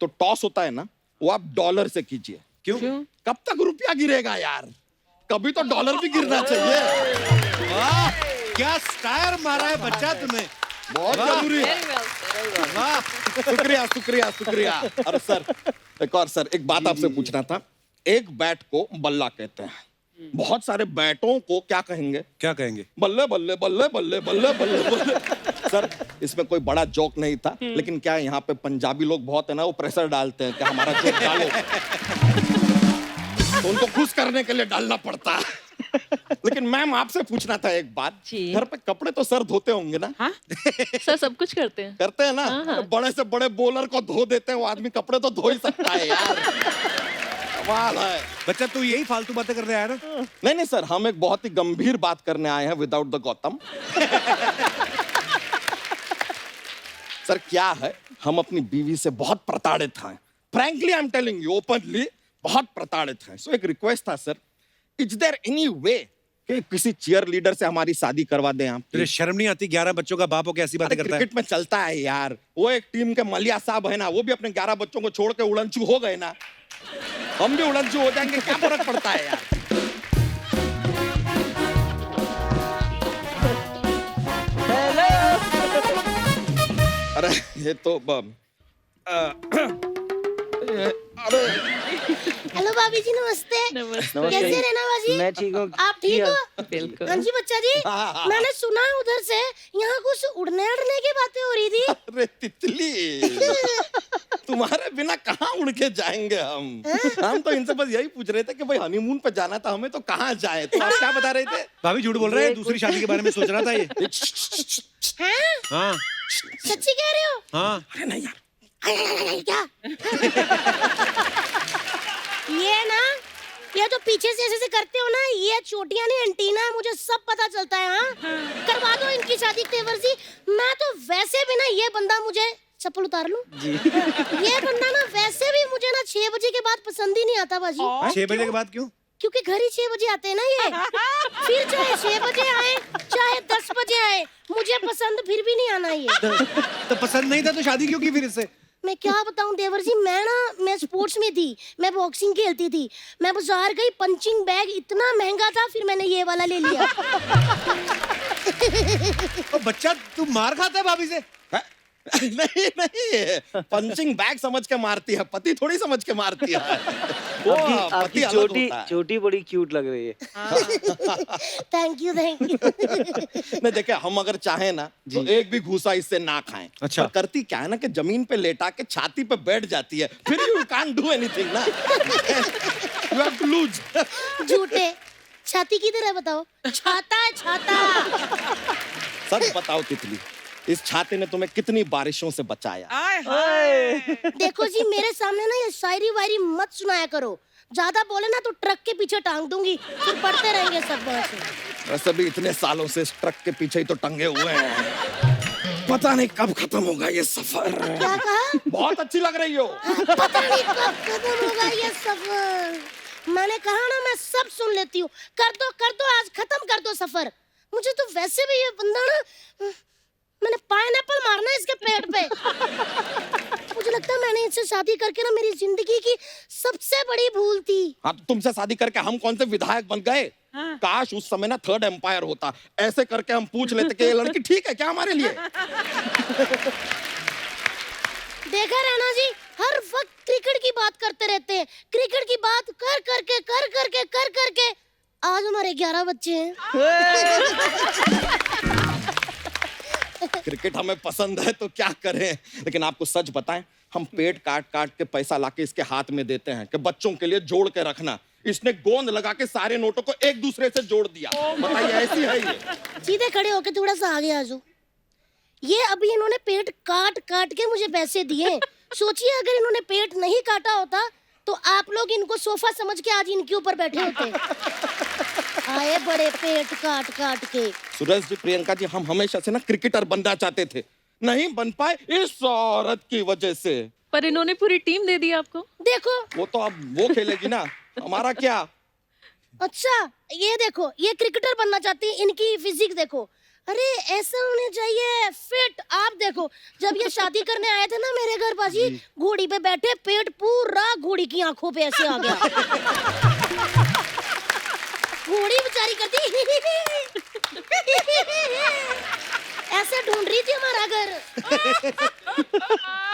F: तो टॉस होता है ना, वो आप डॉलर से कीजिए।
A: क्यों?
F: कब तक रुपया गिरेगा यार, कभी तो डॉलर भी गिरना चाहिए।
A: वाह क्या स्टायर मारा है बच्चा तूने,
F: बहुत जरूरी है।
A: वाह।
F: शुक्रिया शुक्रिया शुक्रिया। अरे सर एक और सर, एक बात आपसे पूछना था। एक बैट को बल्ला कहते हैं, बहुत सारे बैटों को क्या कहेंगे?
A: क्या कहेंगे?
F: बल्ले बल्ले बल्ले बल्ले बल्ले बल्ले बल्ले। सर इसमें कोई बड़ा जोक नहीं था, लेकिन क्या यहाँ पे पंजाबी लोग बहुत है ना, वो प्रेशर डालते हैं कि हमारा जोक डालो, तो उनको खुश करने के लिए डालना पड़ता है। लेकिन मैम आपसे पूछना था एक बात, घर पे कपड़े तो सर धोते होंगे ना?
C: सर सब कुछ करते हैं।
F: करते हैं ना? तो बड़े से बड़े बॉलर को धो देते हैं, वो आदमी कपड़े तो धो ही सकता है यार। कमाल है।
A: बच्चा तू यही फालतू बातें करने आया ना?
F: नहीं नहीं सर, हम एक बहुत ही गंभीर बात करने आए हैं विदाउट द गौतम। सर क्या है, हम अपनी बीवी से बहुत प्रताड़ित हैं। Frankly I am telling you openly, बहुत प्रताड़ित हैं। सो एक रिक्वेस्ट था sir, is there any way कि किसी चीयर लीडर से हमारी शादी करवा दें आप?
A: तुझे शर्म नहीं आती? 11 बच्चों का बाप हो के ऐसी बातें करता है?
F: क्रिकेट में चलता है यार, वो एक टीम के मलिया साहब है ना, वो भी अपने 11 बच्चों को छोड़ के उड़नचू हो गए ना, हम भी उड़नचू हो जाएंगे, क्या फर्क पड़ता है यार? अरे ये तो अरे
G: हेलो भाभी जी, नमस्ते।
C: नमस्ते।
G: कैसे रहना बाजी?
B: मैं ठीक हूँ।
G: आप ठीक हो?
C: बिल्कुल।
G: हाँ जी बच्चा जी, मैंने सुना उधर से यहाँ कुछ उड़ने अड़ने की बातें हो रही थी।
F: अरे तितली, तुम्हारे बिना कहाँ उड़ के जाएंगे हम तो इनसे बस यही पूछ रहे थे कि भाई हनीमून पे जाना था हमें, तो कहाँ जाए? तो आप क्या बता रहे थे?
A: भाभी झूठ बोल रहे हैं, दूसरी शादी के बारे में सोच रहा था ये।
G: हाँ?
A: हाँ
G: सच्ची कह रहे हो?
A: हाँ।
F: अरे नहीं यार,
G: क्या? ये ना, ये जो पीछे से ऐसे करते हो ना, ये चोटियां नहीं एंटीना है, मुझे सब पता चलता है। हाँ, करवा दो इनकी शादी तेवर जी। मैं तो वैसे भी ना, ये बंदा मुझे, चप्पल उतार लूं? ये बंदा ना वैसे भी मुझे ना 6 बजे के बाद पसंद ही नहीं आता बाजी।
A: 6 बजे के बाद क्यों?
G: क्योंकि घर ही 6 बजे आते हैं ना ये। फिर चाहे 6 बजे आए चाहे 10 बजे आए, मुझे पसंद फिर भी नहीं आना ये।
A: तो पसंद नहीं था तो शादी क्यों की फिर इससे?
G: मैं क्या बताऊं देवर जी, मैं स्पोर्ट्स में थी, मैं बॉक्सिंग खेलती थी। मैं बाजार गई, पंचिंग बैग इतना महंगा था, फिर मैंने ये वाला ले लिया।
A: तो बच्चा तू मार खाता है भाभी से?
F: नहीं नहीं, पंचिंग बैग समझ के मारती है, पति थोड़ी समझ के मारती है। वो
B: आपकी
F: पति अलग
B: चोटी
F: होता है।
B: चोटी बड़ी क्यूट लग रही है।
G: Thank you thank you.
F: नहीं देखिए, हम अगर चाहें ना तो एक भी घूसा इससे ना खाएं।
A: अच्छा।
F: पर करती क्या है ना कि जमीन पे लेटा के छाती पे बैठ जाती है, फिर यू कांट डू एनीथिंग ना। You have to lose.
G: झूठे, छाती किधर है बताओ? छाता है छाता।
F: सच बताओ तितली, इस छाते ने तुम्हें कितनी बारिशों से बचाया?
G: देखो जी, मेरे सामने ना ये शायरी वायरी मत सुनाया करो, ज्यादा बोले ना तो ट्रक के पीछे टांग दूंगी, फिर पढ़ते रहेंगे सब वहाँ से।
F: वैसे भी इतने सालों से इस ट्रक के पीछे ही तो टंगे हुए हैं, पता नहीं कब खत्म होगा ये सफर।
G: क्या कहा?
F: बहुत अच्छी लग रही हो।
G: पता नहीं कब खत्म होगा ये सफर। मैंने कहा ना, मैं सब सुन लेती हूँ। कर दो आज खत्म कर दो सफर। मुझे तो वैसे भी ये बंदा ना, मैंने पाइनएप्पल मारना है इसके पेट पे। मुझे लगता है मैंने इससे शादी करके ना मेरी जिंदगी की सबसे बड़ी भूल थी।
F: हाँ, तो तुमसे शादी करके हम कौन से विधायक बन गए? काश उस समय ना थर्ड एम्पायर होता, ऐसे करके हम पूछ लेते कि ये लड़की ठीक है क्या हमारे लिए।
G: देखा रैना जी, हर वक्त क्रिकेट की बात करते रहते हैं। क्रिकेट की बात कर करके आज हमारे 11 बच्चे हैं।
F: क्रिकेट हमें पसंद है तो क्या करें, लेकिन आपको सच बताएं, हम पेट काट काट के पैसा लाके इसके हाथ में देते हैं कि बच्चों के लिए जोड़ के रखना। इसने गोंद लगा के सारे नोटों को एक दूसरे से जोड़ दिया। बताइए ऐसी है ये?
G: सीधे खड़े होके थोड़ा सा आगे आ जाओ। ये अभी इन्होंने पेट काट काट के मुझे पैसे दिए। सोचिए अगर इन्होंने पेट नहीं काटा होता तो आप लोग इनको सोफा समझ के आज इनके ऊपर बैठे होते। आए बड़े पेट काट काट के।
F: सुरेश जी, प्रियंका जी, हम हमेशा से ना क्रिकेटर बनना चाहते थे, नहीं बन पाए इस औरत की वजह से।
C: पर इन्होंने पूरी टीम दे दी आपको।
G: देखो
F: वो तो अब वो खेलेगी ना, हमारा क्या।
G: अच्छा ये देखो, ये क्रिकेटर बनना चाहती है, इनकी फिजिक देखो। अरे ऐसा होने चाहिए फिट। आप देखो जब ये शादी करने आए थे ना मेरे घर बाजी, घोड़ी पे बैठे, पेट पूरा घोड़ी की आंखों पे ऐसे आ गया। घोड़ी बेचारी करती ऐसे ढूंढ रही थी हमारा घर।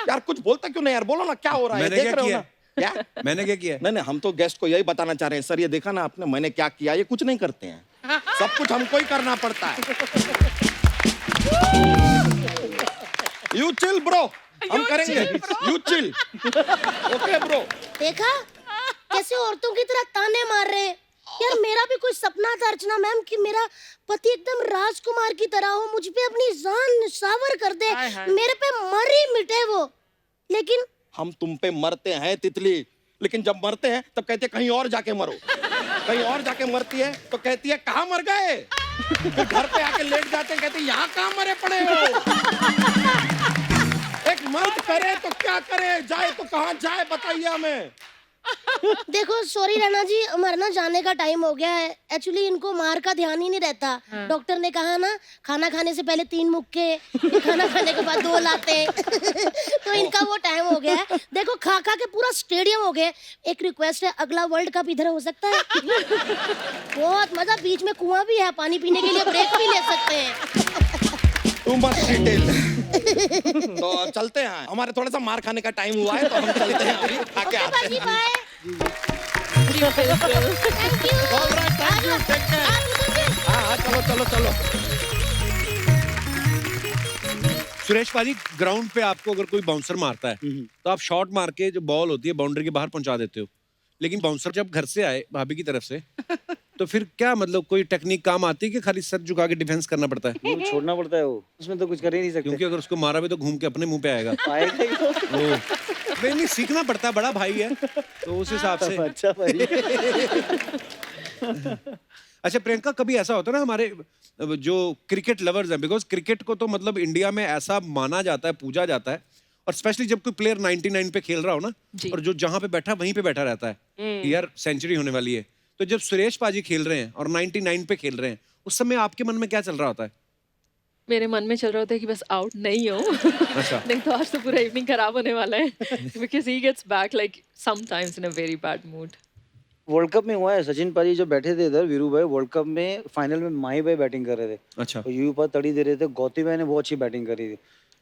F: यार कुछ बोलता क्यों नहीं यार, बोलो ना क्या हो रहा है,
A: मैंने
F: देख
A: क्या
F: रहे हो
A: किया?
F: ना क्या।
A: मैंने क्या किया?
F: नहीं नहीं, हम तो गेस्ट को यही बताना चाह रहे हैं, सर ये देखा ना आपने मैंने क्या किया, ये कुछ नहीं करते हैं, सब कुछ हमको ही करना पड़ता है। यू चिल ब्रो, हम करेंगे। You chill, okay bro.
G: देखा कैसे औरतों की तरह ताने मार रहे हैं। यार मेरा भी कोई सपना था अर्चना मैम कि मेरा पति एकदम राजकुमार की तरह हो, मुझ पे अपनी जान निछावर कर दे, मेरे पे मर ही मिटे वो। लेकिन
F: हम तुम पे मरते हैं तितली, लेकिन जब मरते हैं तब कहते हैं कहीं और जाके मरो। कहीं और जाके मरती है तो कहती है कहाँ मर गए। फिर घर पे आके लेट जाते हैं, कहते हैं यहाँ कहाँ मरे पड़े हो। एक मर्द करे तो क्या करे, जाए तो कहाँ जाए, बताइए हमें।
G: देखो सॉरी रैना जी, हमारा ना जाने का टाइम हो गया है। एक्चुअली इनको मार का ध्यान ही नहीं रहता। डॉक्टर ने कहा ना खाना खाने से पहले 3 मुक्के, फिर खाना खाने के बाद 2 लाते। तो इनका वो टाइम हो गया है। देखो खा खा के पूरा स्टेडियम हो गया। एक रिक्वेस्ट है, अगला वर्ल्ड कप इधर हो सकता है? बहुत मजा, बीच में कुआं भी है, पानी पीने के लिए ब्रेक भी ले सकते हैं।
F: तू मत डिटेल। तो चलते हैं, हमारे थोड़ा सा मार खाने का टाइम हुआ है तो हम चलते हैं, अभी खा के आते हैं।
G: Bye. Thank you.
F: Alright, thank you, take care. हाँ चलो चलो चलो।
A: सुरेश पाजी, ग्राउंड पे आपको अगर कोई बाउंसर मारता है तो आप शॉट मार के जो बॉल होती है बाउंड्री के बाहर पहुंचा देते हो, लेकिन बाउंसर जब घर से आए भाभी की तरफ से तो फिर क्या मतलब कोई टेक्निक काम आती है कि खाली सर झुका के डिफेंस करना पड़ता है?
B: वो छोड़ना पड़ता है, वो उसमें तो कुछ कर ही नहीं सकते।
A: क्योंकि अगर उसको मारा भी तो घूम के अपने मुंह पे आएगा।
B: आएगा ही तो।
A: ओ, नहीं सीखना पड़ता है, बड़ा भाई है तो उस हिसाब से।
B: अच्छा भाई।
A: अच्छा प्रियंका, कभी ऐसा होता है ना हमारे जो क्रिकेट लवर्स हैं, बिकॉज क्रिकेट को तो मतलब इंडिया में ऐसा माना जाता है, पूजा जाता है, और स्पेशली जब कोई प्लेयर 99 पे खेल रहा हो ना, और जो जहां पे बैठा वहीं पे बैठा रहता है, यार सेंचुरी होने वाली है, तो जब सुरेश पाजी खेल रहे हैं और 99 पे खेल रहे हैं, उस समय आपके मन में क्या चल रहा होता है?
C: मेरे मन में चल रहा होता है कि बस आउट नहीं हो।
A: अच्छा।
C: नहीं तो आज तो पूरा इवनिंग खराब होने वाला है। Because he gets back like sometimes in a very bad mood.
B: World cup में हुआ है, सचिन पाजी जो बैठे थे इधर, वीरू भाई वर्ल्ड कप में फाइनल में माही भाई बैटिंग कर रहे थे।
A: अच्छा।
B: तो यूपा तड़ी दे रहे थे, गौती भाई ने बहुत अच्छी बैटिंग करी थी।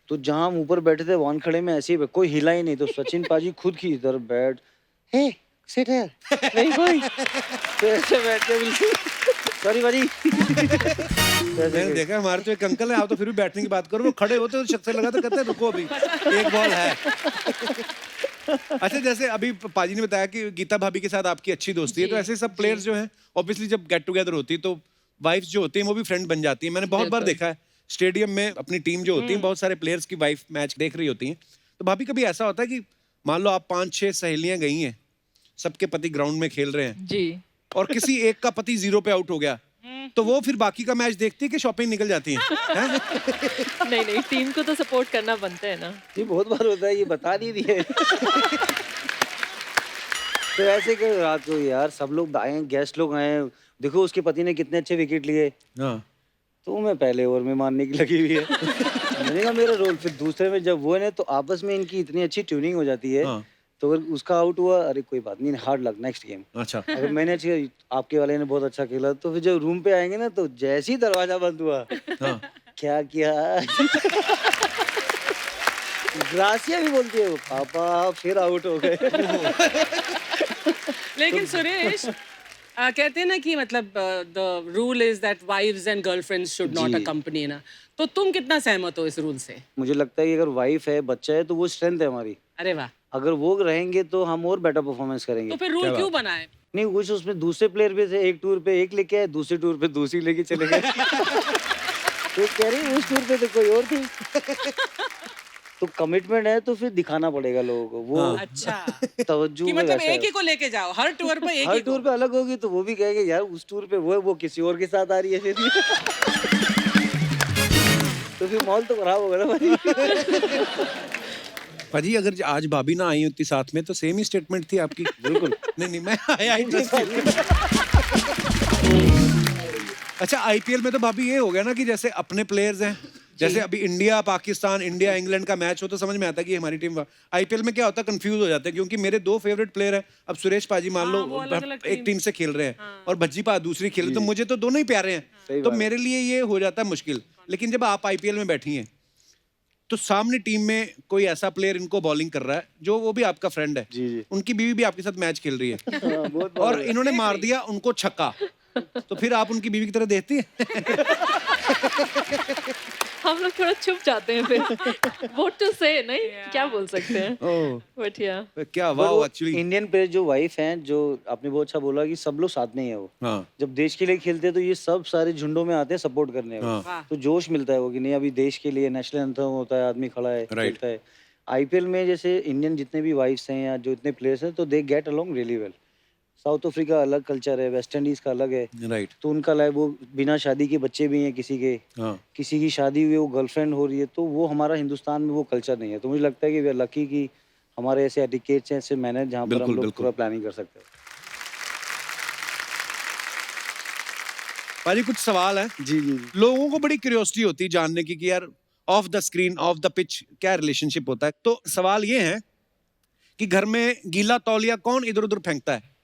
B: तो जहां हम ऊपर बैठे थे वानखड़े में ऐसे ही कोई हिला ही नहीं, तो सचिन पाजी खुद की इधर बैठ, हे सिट है नहीं कोई, तो ऐसे बैठे बिल्कुल सॉरी पाजी।
A: मैंने देखा हमारे तो एक अंकल है, आप तो फिर भी बैठने की बात करो, वो खड़े होते तो शख्स से लगा तो कहते हैं रुको अभी एक बॉल है। अच्छा, जैसे अभी पाजी ने बताया कि गीता भाभी के साथ आपकी अच्छी दोस्ती है, तो ऐसे सब प्लेयर्स जो हैं ऑब्वियसली जब गेट टुगेदर होती है तो वाइफ्स जो होती हैं वो भी फ्रेंड बन जाती हैं। मैंने बहुत बार देखा है स्टेडियम में अपनी टीम जो होती है, बहुत सारे प्लेयर्स की वाइफ मैच देख रही होती हैं। तो भाभी कभी ऐसा होता है कि मान लो आप 5-6 सहेलियां गई हैं, सबके पति ग्राउंड में खेल रहे हैं
C: जी,
A: और किसी एक का पति 0 पे आउट हो गया, तो वो फिर बाकी का मैच देखती है कि शॉपिंग निकल जाती है?
C: नहीं नहीं, टीम को तो सपोर्ट करना बनता है ना।
B: ये बहुत बार होता है, ये बता नहीं दिए। तो ऐसे कि रात को यार सब लोग आए, गेस्ट लोग आए, देखो उसके पति ने कितने अच्छे विकेट लिए,
A: हाँ।
B: तो मैं पहले ओवर में मारने की लगी हुई है। मैंने कहा मेरा रोल, फिर दूसरे में जब वो है ना तो आपस में इनकी इतनी अच्छी ट्यूनिंग हो जाती है।
A: हाँ।
B: तो अगर उसका आउट हुआ, अरे कोई बात नहीं, हार्ड लक नेक्स्ट गेम।
A: अच्छा।
B: अगर मैंने अच्छी, आपके वाले ने बहुत अच्छा खेला, तो फिर जब रूम पे आएंगे ना तो जैसे ही दरवाजा बंद हुआ,
A: हाँ।
B: क्या किया। ग्रासिया भी बोलती है पापा फिर आउट हो गए।
D: लेकिन सुरेश, कहते हैं ना कि मतलब the rule is that wives and girlfriends should not
B: जी।
D: अकम्पनी ना, तो तुम कितना सहमत हो इस रूल से?
B: मुझे लगता है कि अगर वाइफ है, बच्चा है, तो वो स्ट्रेंथ है हमारी।
D: अरे वाह,
B: अगर वो रहेंगे तो हम और बेटर परफॉर्मेंस
D: तो
B: करेंगे।
D: फिर रूल क्यों बनाए?
B: नहीं, कुछ उसमें दूसरे प्लेयर भी थे, एक टूर पे एक लेके आए, दूसरे टूर पे दूसरी लेके चले गए। तो कह रही उस टूर पे तो कोई और थी। तो कमिटमेंट है तो फिर दिखाना पड़ेगा लोगों को, वो
D: अच्छा,
B: तवज्जो
D: कि
B: में
D: मतलब
B: वैसा
D: एक
B: है।
D: ही को लेके जाओ हर टूर पे, एक
B: हर
D: ही
B: टूर
D: को।
B: पे अलग होगी तो वो भी कहेंगे यार उस टूर पे वो है, वो किसी और के साथ आ रही है फिर। तो फिर माहौल तो खराब होगा ना भाई।
A: भाजी अगर आज भाभी ना आई होती साथ में तो सेम ही स्टेटमेंट थी आपकी।
B: बिल्कुल।
A: नहीं मैं आया ही just अच्छा आईपीएल में तो भाभी ये हो गया ना कि जैसे अपने प्लेयर्स हैं, जैसे अभी इंडिया पाकिस्तान, इंडिया इंग्लैंड का मैच हो तो समझ में आता है कि हमारी टीम। आईपीएल में क्या होता है, कंफ्यूज हो जाते हैं क्योंकि मेरे 2 फेवरेट प्लेयर हैं। अब सुरेश पाजी मान लो
D: वो अलग-अलग
A: एक टीम से खेल रहे हैं और भज्जी पा दूसरी खेल रहे, तो मुझे तो दोनों ही प्यारे हैं,
B: सही
A: तो
B: बात है।
A: मेरे लिए ये हो जाता है मुश्किल। लेकिन जब आप आईपीएल में बैठी हैं तो सामने टीम में कोई ऐसा प्लेयर इनको बॉलिंग कर रहा है जो वो भी आपका फ्रेंड है,
B: जी, जी।
A: उनकी बीवी भी आपके साथ मैच खेल रही है
B: हाँ, बहुत
A: और इन्होंने मार दिया उनको छक्का, तो फिर आप उनकी बीवी की तरह देखती हैं?
C: हम लोग थोड़ा चुप जाते हैं फिर। व्हाट टू से, नहीं क्या बोल सकते हैं,
A: ओह,
C: बट या
A: क्या
B: पर
A: वाह
B: वो
A: एक्चुअली।
B: इंडियन प्लेयर जो वाइफ हैं, जो आपने बहुत अच्छा बोला कि सब लोग साथ में ही है वो।
A: हाँ
B: जब देश के लिए खेलते हैं तो ये सब सारे झुंडों में आते हैं सपोर्ट करने
A: हाँ।
B: को। तो जोश मिलता है वो कि नहीं अभी देश के लिए नेशनल एंथम होता है, आदमी खड़ा है,
A: Right.
B: खेलता है। आईपीएल में जैसे इंडियन जितने भी वाइफ्स हैं या जो इतने प्लेयर्स हैं तो they get along really well. South Africa अलग कल्चर है, वेस्ट इंडीज का अलग है,
A: राइट।
B: तो उनका लाइफ वो बिना शादी के बच्चे भी हैं किसी के,
A: हाँ
B: किसी की शादी हुई है वो गर्लफ्रेंड हो रही है, तो वो हमारा हिंदुस्तान में वो कल्चर नहीं है। तो मुझे लगता है कि वी आर लकी कि हमारे ऐसे एटिकेट्स हैं, ऐसे मैनेज जहाँ पर
A: बिल्कुल,
B: हम लोग
A: बिल्कुल।
B: पूरा प्लानिंग कर सकते हैं।
A: भाजी कुछ सवाल है,
B: जी जी
A: लोगों को बड़ी क्यूरियोसिटी होती है जानने की कि यार of the screen of the pitch क्या रिलेशनशिप होता है। तो सवाल ये है कि घर में गीला तौलिया कौन इधर उधर फेंकता है?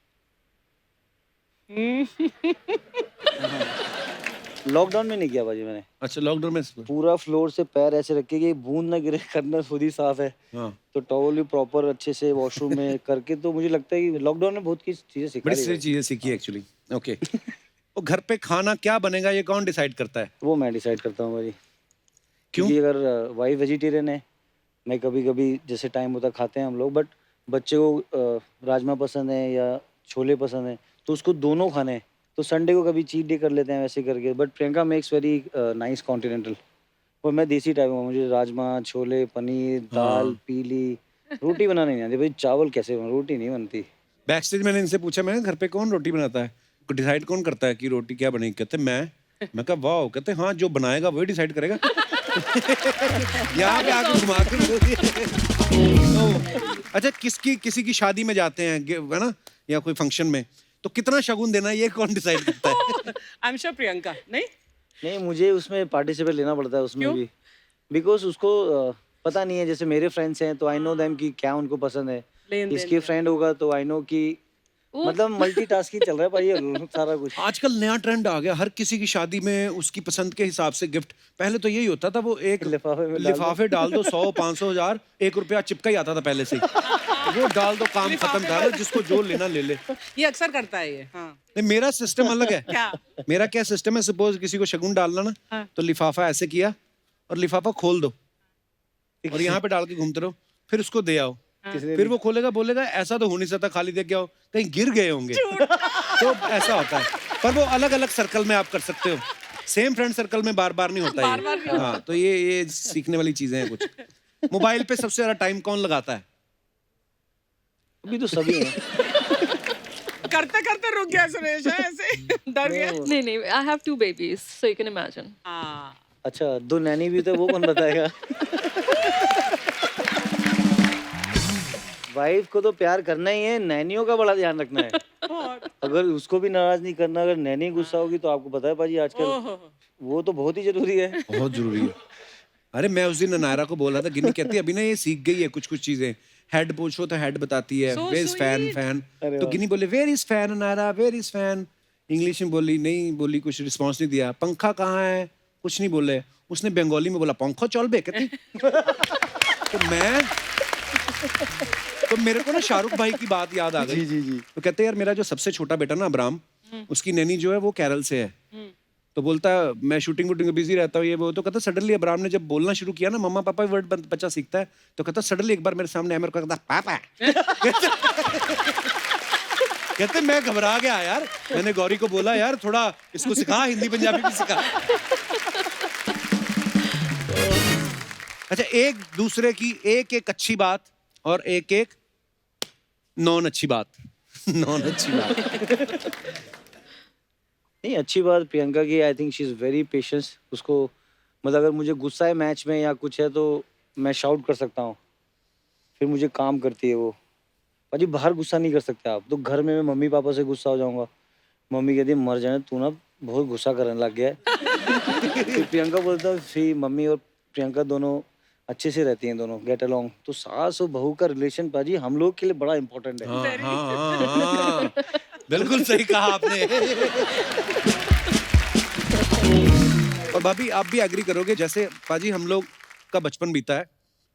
B: लॉकडाउन में नहीं किया भाजी मैंने,
A: अच्छा लॉकडाउन में।
B: पूरा फ्लोर से पैर ऐसे रख के कि बूंद ना गिरे, करना खुद ही साफ है,
A: हाँ
B: तो टॉवल भी प्रॉपर अच्छे से वॉशरूम में करके। तो मुझे लगता है कि लॉकडाउन में बहुत की चीजें सिखा
A: बड़ी
B: रही
A: सारी
B: है।
A: चीजें सीखी एक्चुअली। ओके तो घर पे खाना क्या बनेगा ये कौन डिसाइड करता है?
B: वो मैं डिसाइड करता हूँ भाजी,
A: क्यों?
B: क्योंकि अगर वाइफ वेजिटेरियन है, मैं कभी कभी जैसे टाइम होता खाते हैं हम लोग, बट बच्चे को राजमा पसंद है या छोले पसंद है तो उसको दोनों खाने हैं, तो संडे को कभी चीट डे कर लेते हैं वैसे करके। But Priyanka makes very nice continental, और मैं देसी टाइप हूँ, मुझे राजमा छोले पनीर दाल पीली, रोटी बनानी नहीं आती भाई। चावल कैसे बना, रोटी नहीं बनती।
A: बैक स्टेज मैंने इनसे पूछा, मैं घर पे कौन रोटी बनाता है, डिसाइड कौन करता है कि रोटी क्या बनेगी? कहते मैं कहा वाह, कहते हाँ जो बनाएगा वही डिसाइड करेगा। यहाँ पे आके घुमा कर बोल दिया। तो, अच्छा किसी की शादी में जाते हैं है ना, या कोई फंक्शन में, तो कितना शगुन देना है ये कौन डिसाइड करता है?
D: I am sure Priyanka. नहीं,
B: नहीं, मुझे उसमें पार्टिसिपेट लेना पड़ता है उसमें भी, बिकॉज उसको पता नहीं है। जैसे मेरे फ्रेंड्स हैं तो आई नो देम कि क्या उनको पसंद है,
D: लेन-देन
B: इसके फ्रेंड होगा तो आई नो कि मतलब मल्टीटास्किंग चल रहा है भाई ये सारा कुछ।
A: आजकल नया ट्रेंड आ गया, हर किसी की शादी में उसकी पसंद के हिसाब से गिफ्ट। पहले तो यही होता था, वो एक लिफाफे डाल दो 100 500 1000 1 रुपया चिपका ही आता था पहले से ही। वो डाल दो, काम खत्म था, जिसको जो लेना ले ले।
D: ये अक्सर करता है ये। हाँ,
A: नहीं मेरा सिस्टम अलग है।
D: क्या?
A: मेरा क्या सिस्टम है, सपोज किसी को शगुन डालना ना,
D: हाँ।
A: तो लिफाफा ऐसे किया और लिफाफा खोल दो और यहाँ पे डाल के घूमते रहो, फिर उसको दे आओ। फिर वो खोलेगा, बोलेगा ऐसा तो हो नहीं सकता, खाली दे के आओ, कहीं गिर गए होंगे। तो ऐसा होता है, पर वो अलग अलग सर्कल में आप कर सकते हो, सेम फ्रेंड सर्कल में बार बार नहीं होता ये। हाँ तो ये सीखने वाली चीजें हैं कुछ। मोबाइल पे सबसे ज्यादा टाइम कौन लगाता है?
B: अभी तो सभी हैं।
D: करते करते रुक गया सुरेश, है ऐसे डर गया।
C: नहीं, I have 2 babies, so you can imagine.
D: हाँ,
B: अच्छा 2 नैनी भी तो वो कौन बताएगा? वाइफ को तो प्यार करना ही है, नैनियों का बड़ा ध्यान रखना है। अगर उसको भी नाराज नहीं करना, अगर नैनी गुस्सा होगी तो आपको पता है पाजी आजकल वो तो बहुत ही जरूरी है।
A: बहुत जरूरी है। अरे मैं उस दिन नायरा को बोला था, गिन्नी कहती है अभी ना ये सीख गई है कुछ चीजें। हेड पूछो तो हेड बताती है,
D: So
A: where is fan fan, तो गिन्नी बोले where is fan Nayra, where is fan. English में बोली, नहीं बोली, कुछ रिस्पॉन्स नहीं दिया। पंखा कहाँ है, कुछ नहीं बोले। उसने बंगाली में बोला पंखो चल बे, कहती। तो मेरे को ना शाहरुख भाई की बात याद आ गई।
B: जी जी जी।
A: तो कहते यार मेरा जो सबसे छोटा बेटा ना अब्राम, उसकी नैनी जो है वो केरल से है। तो बोलता है मैं शूटिंग वूटिंग में बिजी रहता हूँ ये वो। तो कहता सडनली अब्राम ने जब बोलना शुरू किया ना, मम्मा पापा वर्ड बच्चा सीखता है, तो कहता सडनली एक बार मेरे सामने आया, मेरे को कहता पापा। कहते मैं घबरा गया यार। मैंने गौरी को बोला यार थोड़ा इसको सिखा, हिंदी पंजाबी भी सिखा। अच्छा, एक दूसरे की एक अच्छी बात और एक नॉन अच्छी बात। नॉन अच्छी बात
B: नहीं, अच्छी बात प्रियंका की, I think she is very patience. उसको मतलब अगर मुझे गुस्सा है मैच में या कुछ है तो मैं शाउट कर सकता हूँ, फिर मुझे काम करती है वो। भाजी बाहर गुस्सा नहीं कर सकते आप, तो घर में मैं मम्मी पापा से गुस्सा हो जाऊंगा। मम्मी कहती है मर जाने तू ना, बहुत गुस्सा करने लग गया है। फिर प्रियंका बोलता है, फिर मम्मी और प्रियंका दोनों अच्छे से रहती हैं, दोनों गेट अलोंग। तो सास और बहू का रिलेशन पाजी हम लोग के लिए बड़ा इंपॉर्टेंट है।
A: हाँ, बिल्कुल सही कहा आपने। और भाभी आप भी एग्री करोगे, जैसे पाजी हम लोग का बचपन बीता है,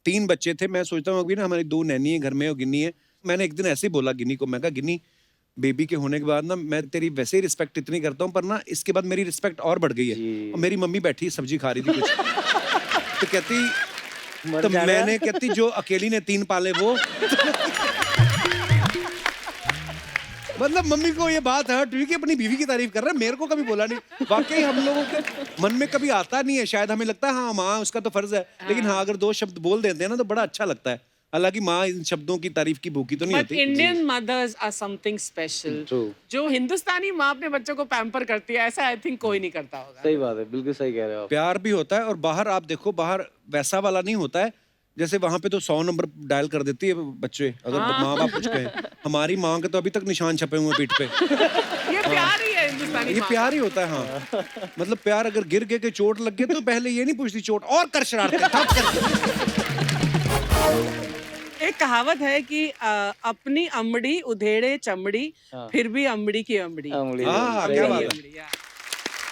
A: 3 बच्चे थे। मैं सोचता हूँ अभी ना हमारी 2 नैनी है घर में और गिन्नी है। मैंने एक दिन ऐसे ही बोला गिन्नी को, मैं कहा गिन्नी बेबी के होने के बाद ना मैं तेरी वैसे ही रिस्पेक्ट इतनी करता हूँ, पर ना इसके बाद मेरी रिस्पेक्ट और बढ़ गई है।
B: जी।
A: और मेरी मम्मी बैठी सब्जी खा रही थी कुछ, तो कहती
B: मर
A: तो
B: जाना।
A: मैंने कहती जो अकेली ने 3 पाले वो। मतलब मम्मी को ये बात हर्ट हुई कि अपनी बीवी की तारीफ कर रहा है, मेरे को कभी बोला नहीं। वाकई हम लोगों के मन में कभी आता नहीं है, शायद हमें लगता है हाँ माँ उसका तो फर्ज है, लेकिन हाँ अगर 2 शब्द बोल देते हैं ना तो बड़ा अच्छा लगता है। हालांकि माँ इन शब्दों की तारीफ की भूखी तो नहीं
D: बट
A: होती।
D: Indian mothers are something special.
B: True.
D: जो हिंदुस्तानी माँ अपने बच्चों को पैम्पर करती है, ऐसा आई थिंक कोई नहीं करता होगा।
B: सही बात है, बिल्कुल सही कह रहे हो आप।
A: प्यार भी होता है, और बाहर आप देखो, बाहर वैसा वाला नहीं होता है। जैसे वहां पे तो 100 नंबर डायल कर देती है बच्चे, अगर माँ बाप कुछ कहें। हमारी माँ के तो अभी तक निशान छपे हुए हैं पीठ पे।
D: ये प्यार ही है हिंदुस्तानी
A: ये
D: माँ
A: प्यार ही होता है। हाँ, मतलब प्यार अगर गिर के चोट लग गई तो पहले ये नहीं पूछती चोट और कर शरारतें ठप कर।
D: एक कहावत है कि अपनी अमड़ी उधेड़े चमड़ी,
B: हाँ।
D: फिर भी अमड़ी की अमड़ी।
B: अमली
A: हाँ,
B: सही
A: क्या
B: बात
A: बात
B: है,
A: है।
D: अमड़ी, yeah.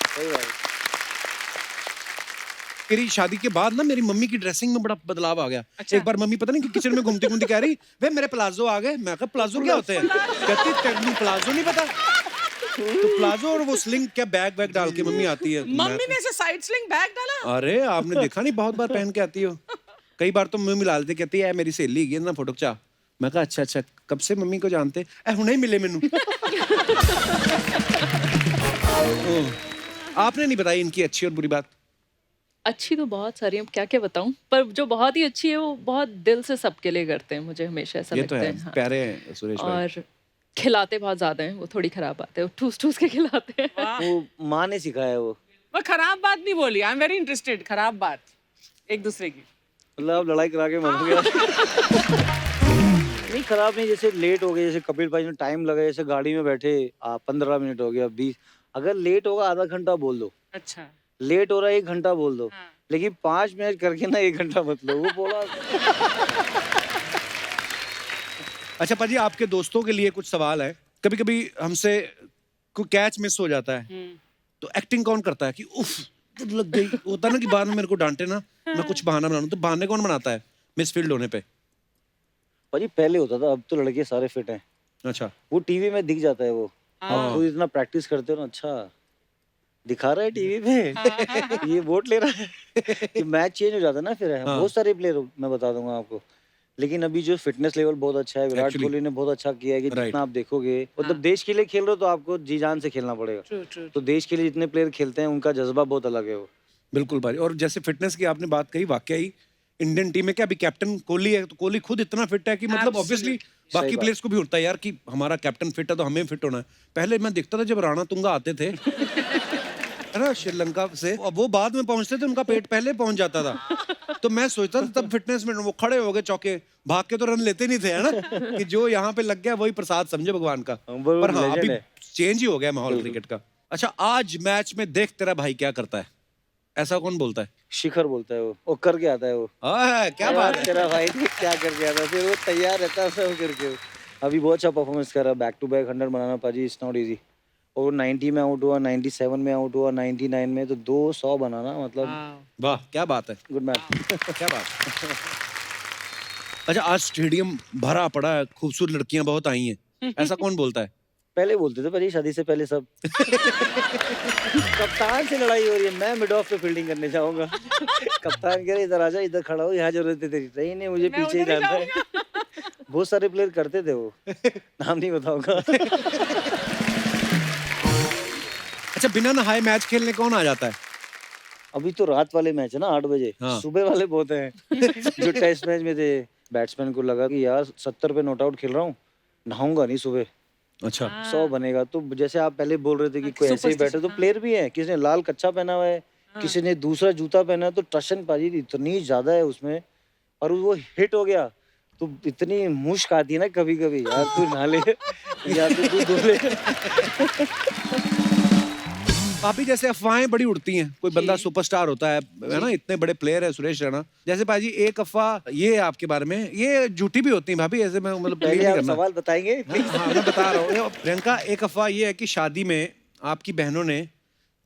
B: सही बात है।
A: मेरी शादी के बाद ना मेरी मम्मी की ड्रेसिंग में बड़ा बदलाव आ गया। एक बार मम्मी पता नहीं कि किचन में घूमती घूमती कह रही वे मेरे प्लाजो आ गए। मैं कहा प्लाजो क्या होते हैं? कहती तेरे प्लाजो नहीं पता? तो प्लाजो और वो स्लिंग क्या बैग वैग डाल के मम्मी आती है।
D: मम्मी ने ऐसे साइड स्लिंग बैग डाला।
A: अरे आपने देखा नहीं, बहुत बार पहन के आती हो। कई बार तो मम्मी मिला देती, कहती है मेरी सहेली है ना फोटो खिंचा। मैं कहा अच्छा कब से मम्मी को जानते? हुणे ही मिले मैनू। आपने नहीं बताई इनकी अच्छी और बुरी बात?
C: अच्छी तो बहुत सारी है, क्या क्या बताऊं, पर जो बहुत ही अच्छी है वो बहुत दिल से सबके लिए करते हैं, मुझे हमेशा ऐसा
A: ये तो
C: लगता
A: है,
C: है। हाँ।
A: प्यारे हैं सुरेश भाई।
C: और खिलाते बहुत ज्यादा हैं, वो थोड़ी खराब बात है, वो ठूस ठूस के खिलाते हैं।
B: वो माँ ने सिखाया वो।
D: वो खराब बात नहीं बोली, आई एम वेरी इंटरेस्टेड। खराब बात एक दूसरे की।
B: मतलब आप लड़ाई करा के मर गया। नहीं खराब नहीं, जैसे लेट हो गए, जैसे कपिल भाई ने टाइम लगा, जैसे गाड़ी में बैठे 15 मिनट हो गया 20, अगर लेट होगा आधा घंटा बोल दो,
D: अच्छा।
B: लेट हो रहा है 1 घंटा बोल दो,
D: हाँ।
B: लेकिन 5 मिनट करके ना 1 घंटा मत लो। वो बोला।
A: अच्छा पाजी, आपके दोस्तों के लिए कुछ सवाल है। कभी कभी हमसे कोई कैच मिस हो जाता है तो एक्टिंग कौन करता है कि उफ लग गई? होता ना कि बाद में मेरे को डांटे ना, मैं कुछ बहाना बनाऊं, तो बहाने कौन बनाता है मिस फील्ड होने पे?
B: भाजी पहले होता था, अब तो लड़के सारे फिट हैं।
A: अच्छा,
B: वो टीवी में दिख जाता है वो।
D: हाँ।
B: आप खुद इतना प्रैक्टिस करते हो ना, अच्छा दिखा रहा है टीवी पे। ये वोट ले रहा है। कि मैच चेंज हो जाता है ना फिर।
A: हाँ।
B: बहुत सारे प्लेयर मैं बता दूंगा आपको, लेकिन अभी जो फिटनेस लेवल बहुत अच्छा है, विराट
A: Actually,
B: कोहली ने बहुत अच्छा किया है कि
A: right.
B: जितना आप देखोगे, मतलब देश के लिए खेल रहे हो तो आपको जी जान से खेलना पड़ेगा।
D: True true.
B: तो देश के लिए जितने प्लेयर खेलते हैं उनका जज्बा बहुत अलग है वो।
A: बिल्कुल भाई। और जैसे फिटनेस की आपने बात कही, वाकई इंडियन टीम में क्या अभी कैप्टन कोहली है, तो कोहली खुद इतना फिट है कि मतलब ऑब्वियसली बाकी
B: बात।
A: प्लेयर्स को भी होता है यार कि हमारा कैप्टन फिट है तो हमें फिट होना है। पहले मैं देखता था जब राणा तुंगा आते थे है ना श्रीलंका से, वो बाद में पहुंचते थे, उनका पेट पहले पहुंच जाता था। तो मैं सोचता था तब फिटनेस में वो खड़े हो गए चौके, भाग के तो रन लेते नहीं थे, है ना, कि जो यहाँ पे लग गया वही प्रसाद समझे भगवान का।
B: वो
A: पर हाँ
B: legend
A: अभी
B: है।
A: चेंज ही हो गया माहौल क्रिकेट का। अच्छा, आज मैच में देख तेरा भाई क्या करता है, ऐसा कौन बोलता है?
B: शिखर बोलता है वो करके आता है वो।
A: क्या बात है।
B: तेरा भाई देख क्या करके आता है, फिर वो तैयार रहता है सब करके। अभी बहुत अच्छा परफॉर्मेंस कर रहा है, बैक टू बैक 100 बनाना पाजी इट्स नॉट इजी। और 90 में आउट हुआ, 97 में आउट हुआ, 99 में, तो 200 बनाना मतलब
A: वाह क्या बात है,
B: गुड मैच।
A: क्या बात है। अच्छा, आज स्टेडियम भरा पड़ा है, खूबसूरत लड़कियां बहुत आई हैं, ऐसा कौन बोलता है?
B: पहले बोलते थे भाई शादी से पहले सब। कप्तान से लड़ाई हो रही है, मैं मिड ऑफ पे फील्डिंग करने जाऊंगा। कप्तान कह रहे इधर आजा, इधर खड़ा हो, यहाँ जरूरत है तेरी। नहीं नहीं, मुझे
D: मैं
B: पीछे ही
D: उधर ही
B: जाना है। बहुत सारे प्लेयर करते थे वो, नाम नहीं बताऊंगा।
A: अच्छा, बिना नहाए मैच खेलने कौन आ जाता है?
B: अभी तो रात वाले मैच है ना 8 बजे,
A: हाँ।
B: सुबह वाले बहुत हैं। जो टेस्ट मैच में थे, बैट्समैन को लगा कि यार 70 पे नॉट आउट खेल रहा हूँ, नहाऊंगा नहीं सुबह,
A: अच्छा
B: 100 बनेगा। तो जैसे आप पहले बोल रहे थे कि कोई ऐसे ही बैठे, तो प्लेयर भी है, किसी ने लाल कच्चा पहना हुआ है, किसी ने दूसरा जूता पहना है, तो टशन पाजी इतनी ज्यादा है उसमें, और वो हिट हो गया तो इतनी मुश्क आती है ना कभी कभी, यार तू नहा ले या तो तू धो ले।
A: पापी, जैसे अफवाहें बड़ी उड़ती हैं, कोई बंदा सुपरस्टार होता है ना, इतने बड़े प्लेयर है सुरेश रैना जैसे। पाजी एक अफवाह ये है आपके बारे में, ये झूठी भी होती है भाभी, ऐसे मैं मतलब
B: पहले
A: believe नहीं
B: आप
A: करना।
B: सवाल बताएंगे
A: हाँ, मैं बता रहा हूँ प्रियंका, एक अफवाह ये है कि शादी में आपकी बहनों ने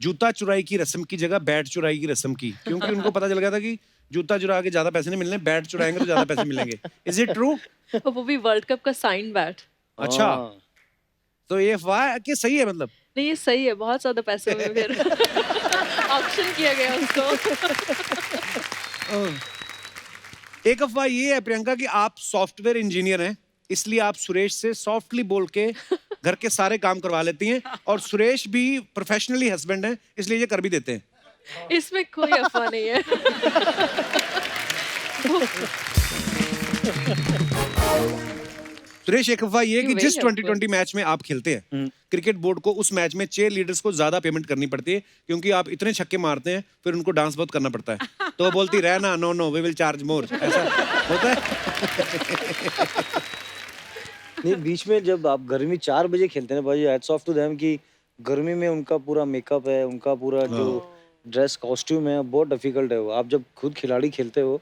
A: जूता चुराई की रस्म की जगह बैट चुराई की रस्म की, क्योंकि उनको पता चल गया था कि जूता चुरा के ज्यादा पैसे नहीं मिलने, बैट चुराएंगे तो ज्यादा पैसे मिलेंगे। Is it true?
C: वो भी वर्ल्ड कप का साइन बैट।
A: अच्छा,
B: हाँ।
A: तो ये अफवाह है कि सही है मतलब?
C: नहीं, ये सही है, बहुत ज्यादा पैसे हुए फिर। ऑक्शन किया गया उसको।
A: एक अफवाह ये है प्रियंका कि आप सॉफ्टवेयर इंजीनियर हैं, इसलिए आप सुरेश से सॉफ्टली बोल के घर के सारे काम करवा लेती हैं, और सुरेश भी प्रोफेशनली हस्बैंड है, इसलिए ये कर भी देते हैं।
C: इसमें कोई अफवाह नहीं है।
A: सुरेश, एक अफवाह ये है कि
C: You
A: जिस
C: very helpful.
A: 2020 मैच में आप खेलते हैं, क्रिकेट बोर्ड को उस मैच में चेयर लीडर्स को ज्यादा पेमेंट करनी पड़ती है, क्योंकि आप इतने छक्के मारते हैं, फिर उनको डांस बहुत करना पड़ता है। तो वो बोलती रहना, no no we will charge more, ऐसा होता है।
B: नहीं, बीच में जब आप गर्मी 4 बजे खेलते हैं भाई, हैट्स ऑफ टू देम कि गर्मी में उनका पूरा मेकअप है, उनका पूरा जो ड्रेस कॉस्ट्यूम है, बहुत डिफिकल्ट है वो। आप जब खुद खिलाड़ी खेलते हो,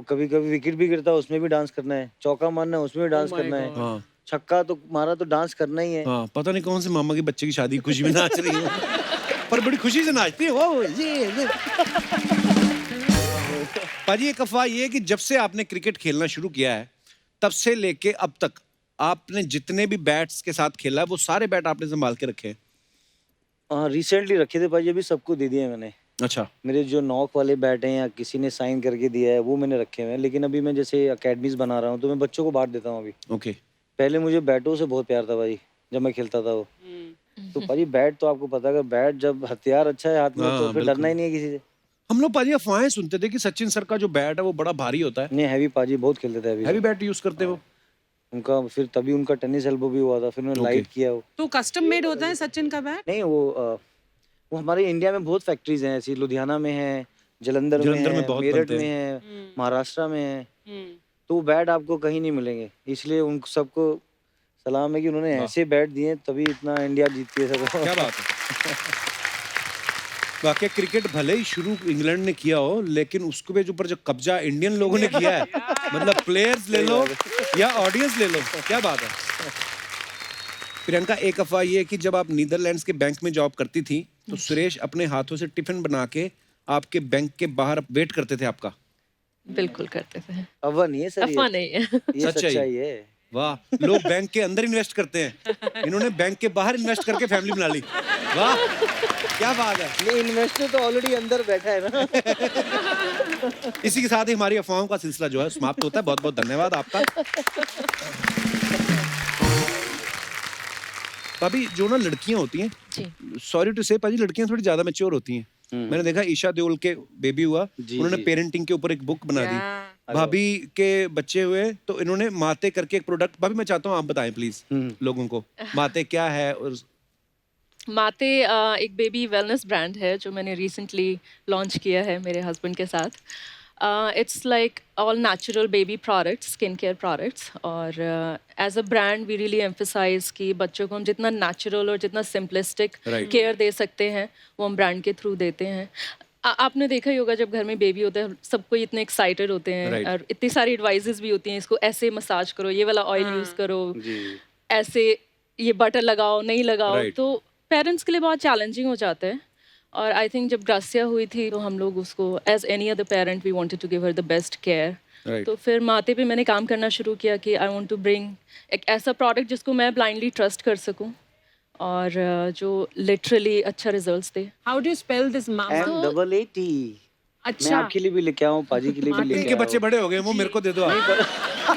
B: कभी कभी विकेट भी गिरता है, उसमें भी डांस करना है, चौका मारना है उसमें भी डांस करना है,
A: हाँ
B: छक्का तो मारा तो डांस करना ही है।
A: हाँ, पता नहीं कौन से मामा के बच्चे की शादी की खुशी में नाच रही है, पर बड़ी खुशी से नाचती है वो ये। पाजी, एक अफवाह ये है कि जब से आपने क्रिकेट खेलना शुरू किया है, तब से लेके अब तक आपने जितने भी बैट्स के साथ खेला है, वो सारे बैट आपने संभाल के रखे हैं?
B: हाँ, रिसेंटली रखे थे भाई, अभी सबको दे दिए मैंने।
A: अच्छा,
B: मेरे जो नॉक वाले बैट हैं या किसी ने साइन करके दिया है, वो मैंने रखे हुए हैं। लेकिन अभी मैं जैसे अकेडमीज बना रहा हूँ, तो मैं बच्चों को बांट देता हूँ अभी।
A: ओके।
B: पहले मुझे बैटों से बहुत प्यार था भाई, जब मैं खेलता था वो। तो भाई बैट तो आपको पता है, अगर बैट जब हथियार अच्छा है हाथ में,
A: हाँ,
B: तो फिर
A: बिल्कुल।
B: डरना ही नहीं है किसी से।
A: हम लोग पाजी अफवाहें सुनते थे कि सचिन सर का जो बैट है वो बड़ा भारी होता है,
B: नहीं, हैवी पाजी बहुत खेलते थे अभी।
A: हैवी बैट यूज करते हो?
B: उनका फिर तभी उनका टेनिस एल्बो भी हुआ था, फिर उन्होंने लाइट किया वो।
D: तो कस्टम मेड होता है सचिन का बैट?
B: नहीं, वो हमारे इंडिया में बहुत फैक्ट्रीज हैं ऐसी, लुधियाना में है, जलंधर में
A: में
B: है,
A: बहुत
B: मेरठ
A: बनते
B: में
A: हैं।
B: है, महाराष्ट्र में है। तो वो बैट आपको कहीं नहीं मिलेंगे, इसलिए उन सबको सलाम है कि उन्होंने ऐसे बैट दिए, तभी इतना इंडिया जीतती है सब।
A: क्या बात है। वाकई क्रिकेट भले ही शुरू इंग्लैंड ने किया हो, लेकिन उसके पे ऊपर जो कब्जा इंडियन लोगों ने किया है, मतलब प्लेयर्स ले लो या ऑडियंस ले लो, क्या बात है। प्रियंका, एक अफवाह ये है कि जब आप नीदरलैंड्स के बैंक में जॉब करती थी, तो सुरेश अपने हाथों से टिफिन बना के आपके बैंक के बाहर वेट करते थे आपका?
C: बिल्कुल करते थे।
B: अफवाह नहीं है सर,
C: अफवाह नहीं है।
B: ये
A: सच्चाई।
B: सच्चाई है।
A: वाह, लोग बैंक के अंदर इन्वेस्ट करते हैं, इन्होंने बैंक के बाहर इन्वेस्ट करके फैमिली बना ली। वाह, क्या बात है।
B: ये इन्वेस्टर तो ऑलरेडी अंदर बैठा है ना।
A: इसी के साथ ही हमारी अफवाहों का सिलसिला जो है समाप्त होता है। बहुत बहुत धन्यवाद आपका। भाभी, जो ना लड़कियां होती हैं,
C: जी।
A: सॉरी टू से पाजी, लड़कियां थोड़ी ज्यादा मैच्योर होती हैं। मैंने देखा ईशा देओल के बेबी हुआ, उन्होंने
B: जी।
A: पेरेंटिंग के ऊपर एक बुक बना दी। भाभी के बच्चे हुए तो इन्होंने माते करके एक प्रोडक्ट, भाभी मैं चाहता हूँ आप बताएं प्लीज लोगों को, माते क्या है। और
C: माते एक बेबी वेलनेस ब्रांड है जो मैंने रिसेंटली लॉन्च किया है मेरे हस्बैंड के साथ। It's like all natural baby products, skin care products, और as a brand we really emphasise कि बच्चों को हम जितना नेचुरल और जितना सिंपलिस्टिक
A: Right.
C: केयर दे सकते हैं वो हम ब्रांड के थ्रू देते हैं। आपने देखा ही होगा, जब घर में बेबी होता है सब कोई इतने एक्साइटेड होते हैं,
A: Right.
C: और इतनी सारी एडवाइजेस भी होती हैं, इसको ऐसे मसाज करो, ये वाला ऑयल यूज़ करो, ऐसे ये बटर लगाओ, नहीं लगाओ।
A: Right.
C: तो पेरेंट्स के लिए बहुत चैलेंजिंग हो जाता है। और आई थिंक जब ग्रासिया हुई थी तो हम लोग उसको as any other parent we wanted to give her the best care.
A: Right.
C: तो फिर माते पे मैंने काम करना शुरू किया कि आई वांट टू ब्रिंग एक ऐसा प्रोडक्ट जिसको मैं ब्लाइंडली ट्रस्ट कर सकूं, और जो लिटरली अच्छा रिजल्ट्स थे।
D: How do you spell this mama?
B: M-double-A-T। मैं
D: अच्छा
B: आपके लिए भी लेके आऊँ, पाजी के लिए भी लेके
A: इनके
B: आऊँ।
A: बच्चे बड़े हो गए, वो मेरे को दे दो आप।
D: हाँ,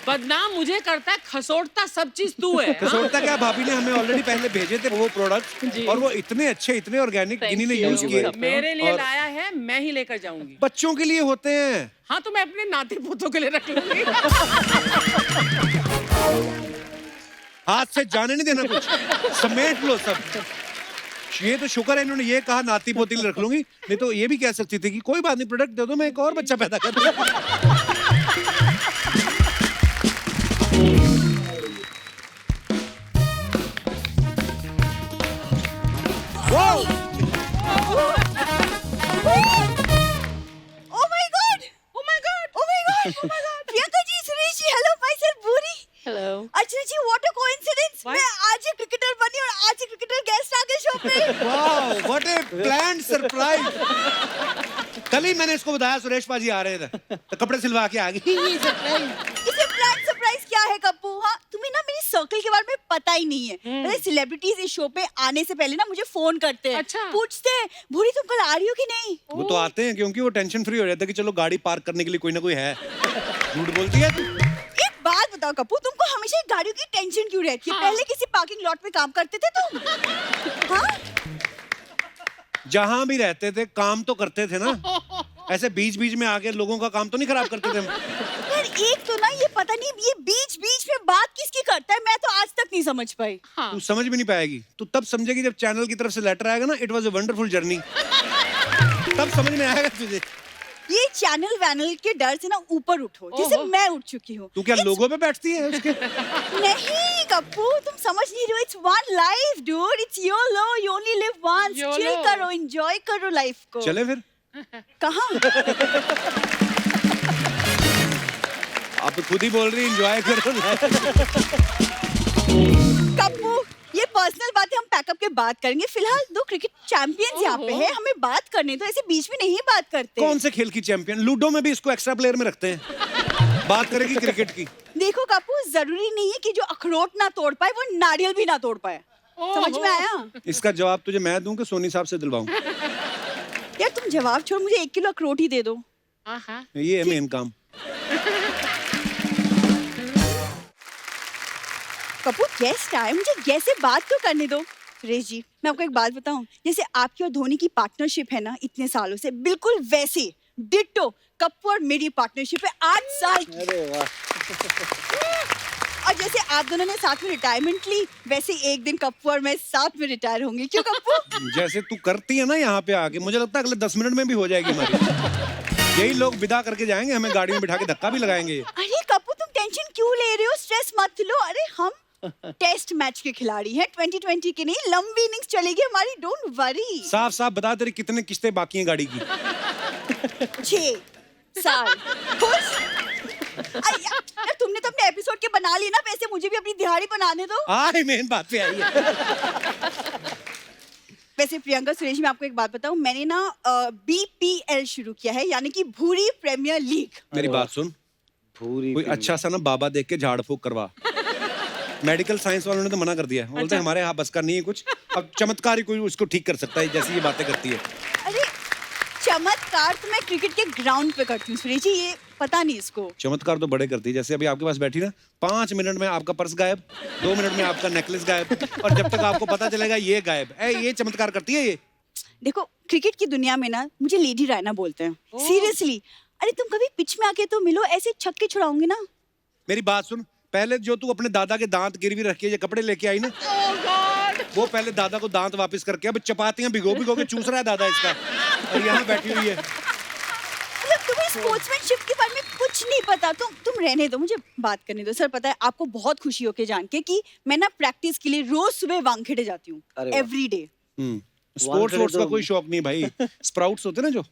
D: बदनाम मुझे करता है, खसोटता सब चीज तू है। हाँ?
A: कसौटा क्या, भाभी ने हमें ऑलरेडी पहले भेजे थे वो प्रोडक्ट, और वो इतने अच्छे, इतने ऑर्गेनिक
C: Thank
A: इन्हीं ने
C: you.
A: यूज किए।
D: मेरे लिए
A: और
D: लाया है, मैं ही लेकर जाऊंगी।
A: बच्चों के लिए होते हैं।
D: हाँ तो मैं अपने नाती पोतों के लिए रख लूंगी।
A: हाथ से जाने नहीं देना कुछ, समेट लो सब। ये तो शुक्र है इन्होंने ये कहा नाती पोती रख लूंगी, नहीं तो ये भी कह सकती थी कि कोई बात नहीं, प्रोडक्ट दे दो, मैं एक और बच्चा पैदा कर दूंगा।
H: Oh my god! Oh my god! Oh my god! Oh my god! Priyanka ji, Suresh ji, hello myself Bhuri.
C: Hello.
H: अच्छा जी, व्हाट अ कोइंसिडेंस। मैं आज ही क्रिकेटर बनी और आज ही क्रिकेटर गेस्ट आ गए शो पे।
A: वाह, व्हाट ए प्लान्ड सरप्राइज। कल ही मैंने इसको बताया सुरेश पाजी आ रहे थे, तो कपड़े सिलवा के आ गई।
H: इसे प्लान सरप्राइज क्या है कप्पू? हाँ, तुम्हें ना मेरी सर्कल के बारे में पता ही नहीं है। पता है, सेलिब्रिटीज इस शो पे आने से पहले ना मुझे फोन करते हैं।
D: अच्छा।
H: पूछते हैं, भूरी तुम कल आ रही हो कि नहीं?
A: वो तो आते हैं क्योंकि वो टेंशन फ्री हो जाते हैं कि चलो गाड़ी पार्क करने के लिए कोई ना कोई है। झूठ बोलती है तू।
H: एक बात बताओ कप्पू, तुमको हमेशा गाड़ियों की टेंशन क्यों रहती है? पहले किसी पार्किंग लॉट में काम करते थे तुम? हाँ?
A: जहां भी रहते थे काम तो करते थे ना, ऐसे बीच बीच में आके लोगों का काम तो नहीं खराब करते थे हम।
H: यार एक तो ना ये पता नहीं ये बीच बीच में बात किसकी करता है, मैं तो आज तक नहीं समझ पाई।
A: तू समझ भी नहीं पाएगी, तू तब समझेगी जब चैनल की तरफ से लेटर आएगा ना, it was a wonderful journey, तब समझ में आएगा तुझे।
H: ये चैनल वैनल के डर से ना ऊपर उठो, जैसे मैं उठ चुकी हूँ।
A: तू क्या लोगों पे बैठती है उसके?
H: नहीं कप्पू, तुम समझ नहीं रहे हो। It's one life dude, it's YOLO, you only live once।
D: YOLO।
H: Chill करो, एंजॉय करो लाइफ को।
A: चले फिर।
H: कहाँ?
A: आप तो खुद ही बोल रही एंजॉय करो।
H: कप्पू, ये पर्सनल बातें हम पैकअप के बाद करेंगे। फिलहाल दो क्रिकेट चैंपियंस यहाँ पे हैं, हमें बात करने तो ऐसे बीच में नहीं बात करते।
A: कौन से खेल की चैंपियन? लूडो में भी इसको एक्स्ट्रा प्लेयर में रखते हैं। बात करेगी क्रिकेट की।
H: देखो कप्पू, जरूरी नहीं है कि जो अखरोट ना तोड़ पाए वो नारियल भी ना तोड़ पाए। समझ में आया?
A: इसका जवाब तुझे मैं दूं कि सोनी साहब से दिलवाऊं?
H: यार तुम जवाब छोड़, मुझे 1 किलो अखरोट ही दे दो।
A: ये है मेन काम।
H: कपूर गेस्ट आए, मुझे गेस्ट से बात तो करने दो। सुरेश जी, मैं आपको एक बात बताऊं, जैसे आपकी और धोनी की पार्टनरशिप है ना इतने सालों से, बिल्कुल वैसे डिट्टो कप्पू और मेरी पार्टनरशिप है 8 साल की।
B: अरे वाह।
H: और जैसे आप दोनों ने साथ में रिटायरमेंट ली, वैसे एक दिन कप्पू और मैं साथ में रिटायर होंगे। क्यों कप्पू?
A: जैसे तू करती है ना यहाँ पे आके, मुझे लगता है अगले 10 मिनट में भी हो जाएगी हमारी। यही लोग विदा करके जाएंगे, हमें गाड़ी में बिठा के धक्का भी लगाएंगे।
H: अरे कप्पू, तुम टेंशन क्यों ले रहे हो? स्ट्रेस मत लो। अरे हम टेस्ट मैच के खिलाड़ी हैं, 2020 के नहीं, लंबी इनिंग्स चलेगी हमारी, डोंट वरी।
A: साफ साफ बता, तेरी कितने किस्तें बाकी हैं गाड़ी की?
H: 6 साल। खुश? यार तुमने तो अपने एपिसोड के बना लिए ना, वैसे मुझे भी अपनी दिहाड़ी बनाने दो।
A: आई मेन बात पे आई है।
H: वैसे प्रियंका, सुरेश, मैं आपको एक बात बताऊं, मैंने ना BPL शुरू किया है, यानी कि भूरी प्रीमियर लीग।
A: मेरी बात सुन,
B: पूरी
A: कोई अच्छा सा ना बाबा देख के झाड़ फूक करवा। मेडिकल साइंस वालों ने तो मना कर दिया, बोलते हैं हमारे यहाँ बस का नहीं है कुछ। अब चमत्कार ही कोई उसको ठीक कर सकता है, जैसी ये बातें करती है।
H: अरे चमत्कार तो मैं क्रिकेट के ग्राउंड पे करती हूँ सुरेश जी, ये पता नहीं इसको।
A: चमत्कार तो बड़े करती है, जैसे अभी आपके पास बैठी ना, 5 मिनट में आपका पर्स गायब, 2 मिनट में आपका नेकलेस गायब, और जब तक आपको पता चलेगा ये गायब है, ये चमत्कार करती है ये।
H: देखो क्रिकेट की दुनिया में ना मुझे लेडी रायना बोलते हैं, सीरियसली। अरे तुम कभी पिच में आके तो मिलो, ऐसे छक्के छुड़ाओगे ना।
A: मेरी बात सुन, पहले जो तू अपने दादा के दांत गिरवी रख के ये कपड़े लेके आई ना, वो पहले दादा को दांत वापस करके, अब चपातियां भिगो भिगो के चूस रहा है दादा इसका, और यहाँ बैठी हुई है।
H: मतलब तुम्हें स्पोर्ट्समैनशिप के बारे में कुछ नहीं पता। तुम रहने दो, मुझे बात करने दो। सर पता है आपको बहुत खुशी होके जान के कि मैं ना प्रैक्टिस के लिए रोज सुबह वानखेड़े जाती हूँ,
B: अरे वाह।
H: Every day.
A: स्पोर्ट्स का कोई शौक नहीं भाई, स्प्राउट्स होते ना जो,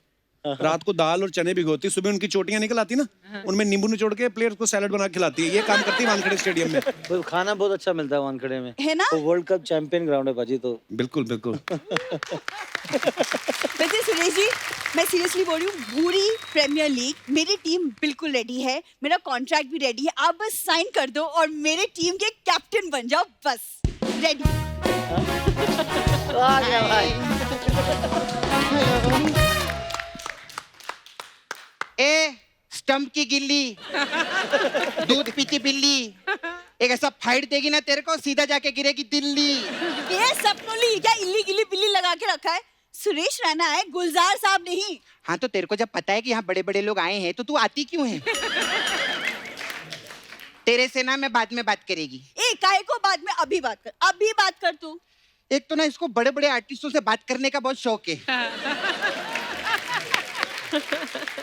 A: रात को दाल और चने भिगोती, सुबह उनकी चोटियां निकल आती ना, उनमें नींबू निचोड़ के प्लेयर्स को सैलेड बना के खिलाती है। ये काम करती है वानखेड़े स्टेडियम में।
B: तो खाना बहुत अच्छा मिलता है वानखेड़े में,
H: है ना?
B: तो वर्ल्ड कप चैंपियन ग्राउंड है बाजी। तो
A: बिल्कुल बिल्कुल।
H: वैसे सुरेश जी, मैं सीरियसली बोल रही हूँ, पूरी प्रीमियर लीग मेरी टीम बिल्कुल रेडी है, मेरा कॉन्ट्रैक्ट भी रेडी है, आप बस साइन कर दो और मेरे टीम के कैप्टन बन जाओ, बस रेडी।
B: आ गया भाई।
I: ए स्टंप की गिल्ली, दूध पीती बिल्ली, एक ऐसा फाइट देगी ना तेरे को, सीधा जाके गिरेगी दिल्ली।
H: ये सपनोली क्या इल्ली गिल्ली बिल्ली लगा के रखा है? सुरेश रैना है, गुलजार साहब नहीं।
I: हाँ तो तेरे को जब पता है कि यहाँ बड़े बड़े लोग आए हैं तो तू आती क्यों है? तेरे से ना मैं बाद में बात करेगी।
H: ए काहे को बाद में, अभी बात कर, अभी बात कर तू।
I: एक तो ना इसको बड़े बड़े आर्टिस्टों से बात करने का बहुत शौक है।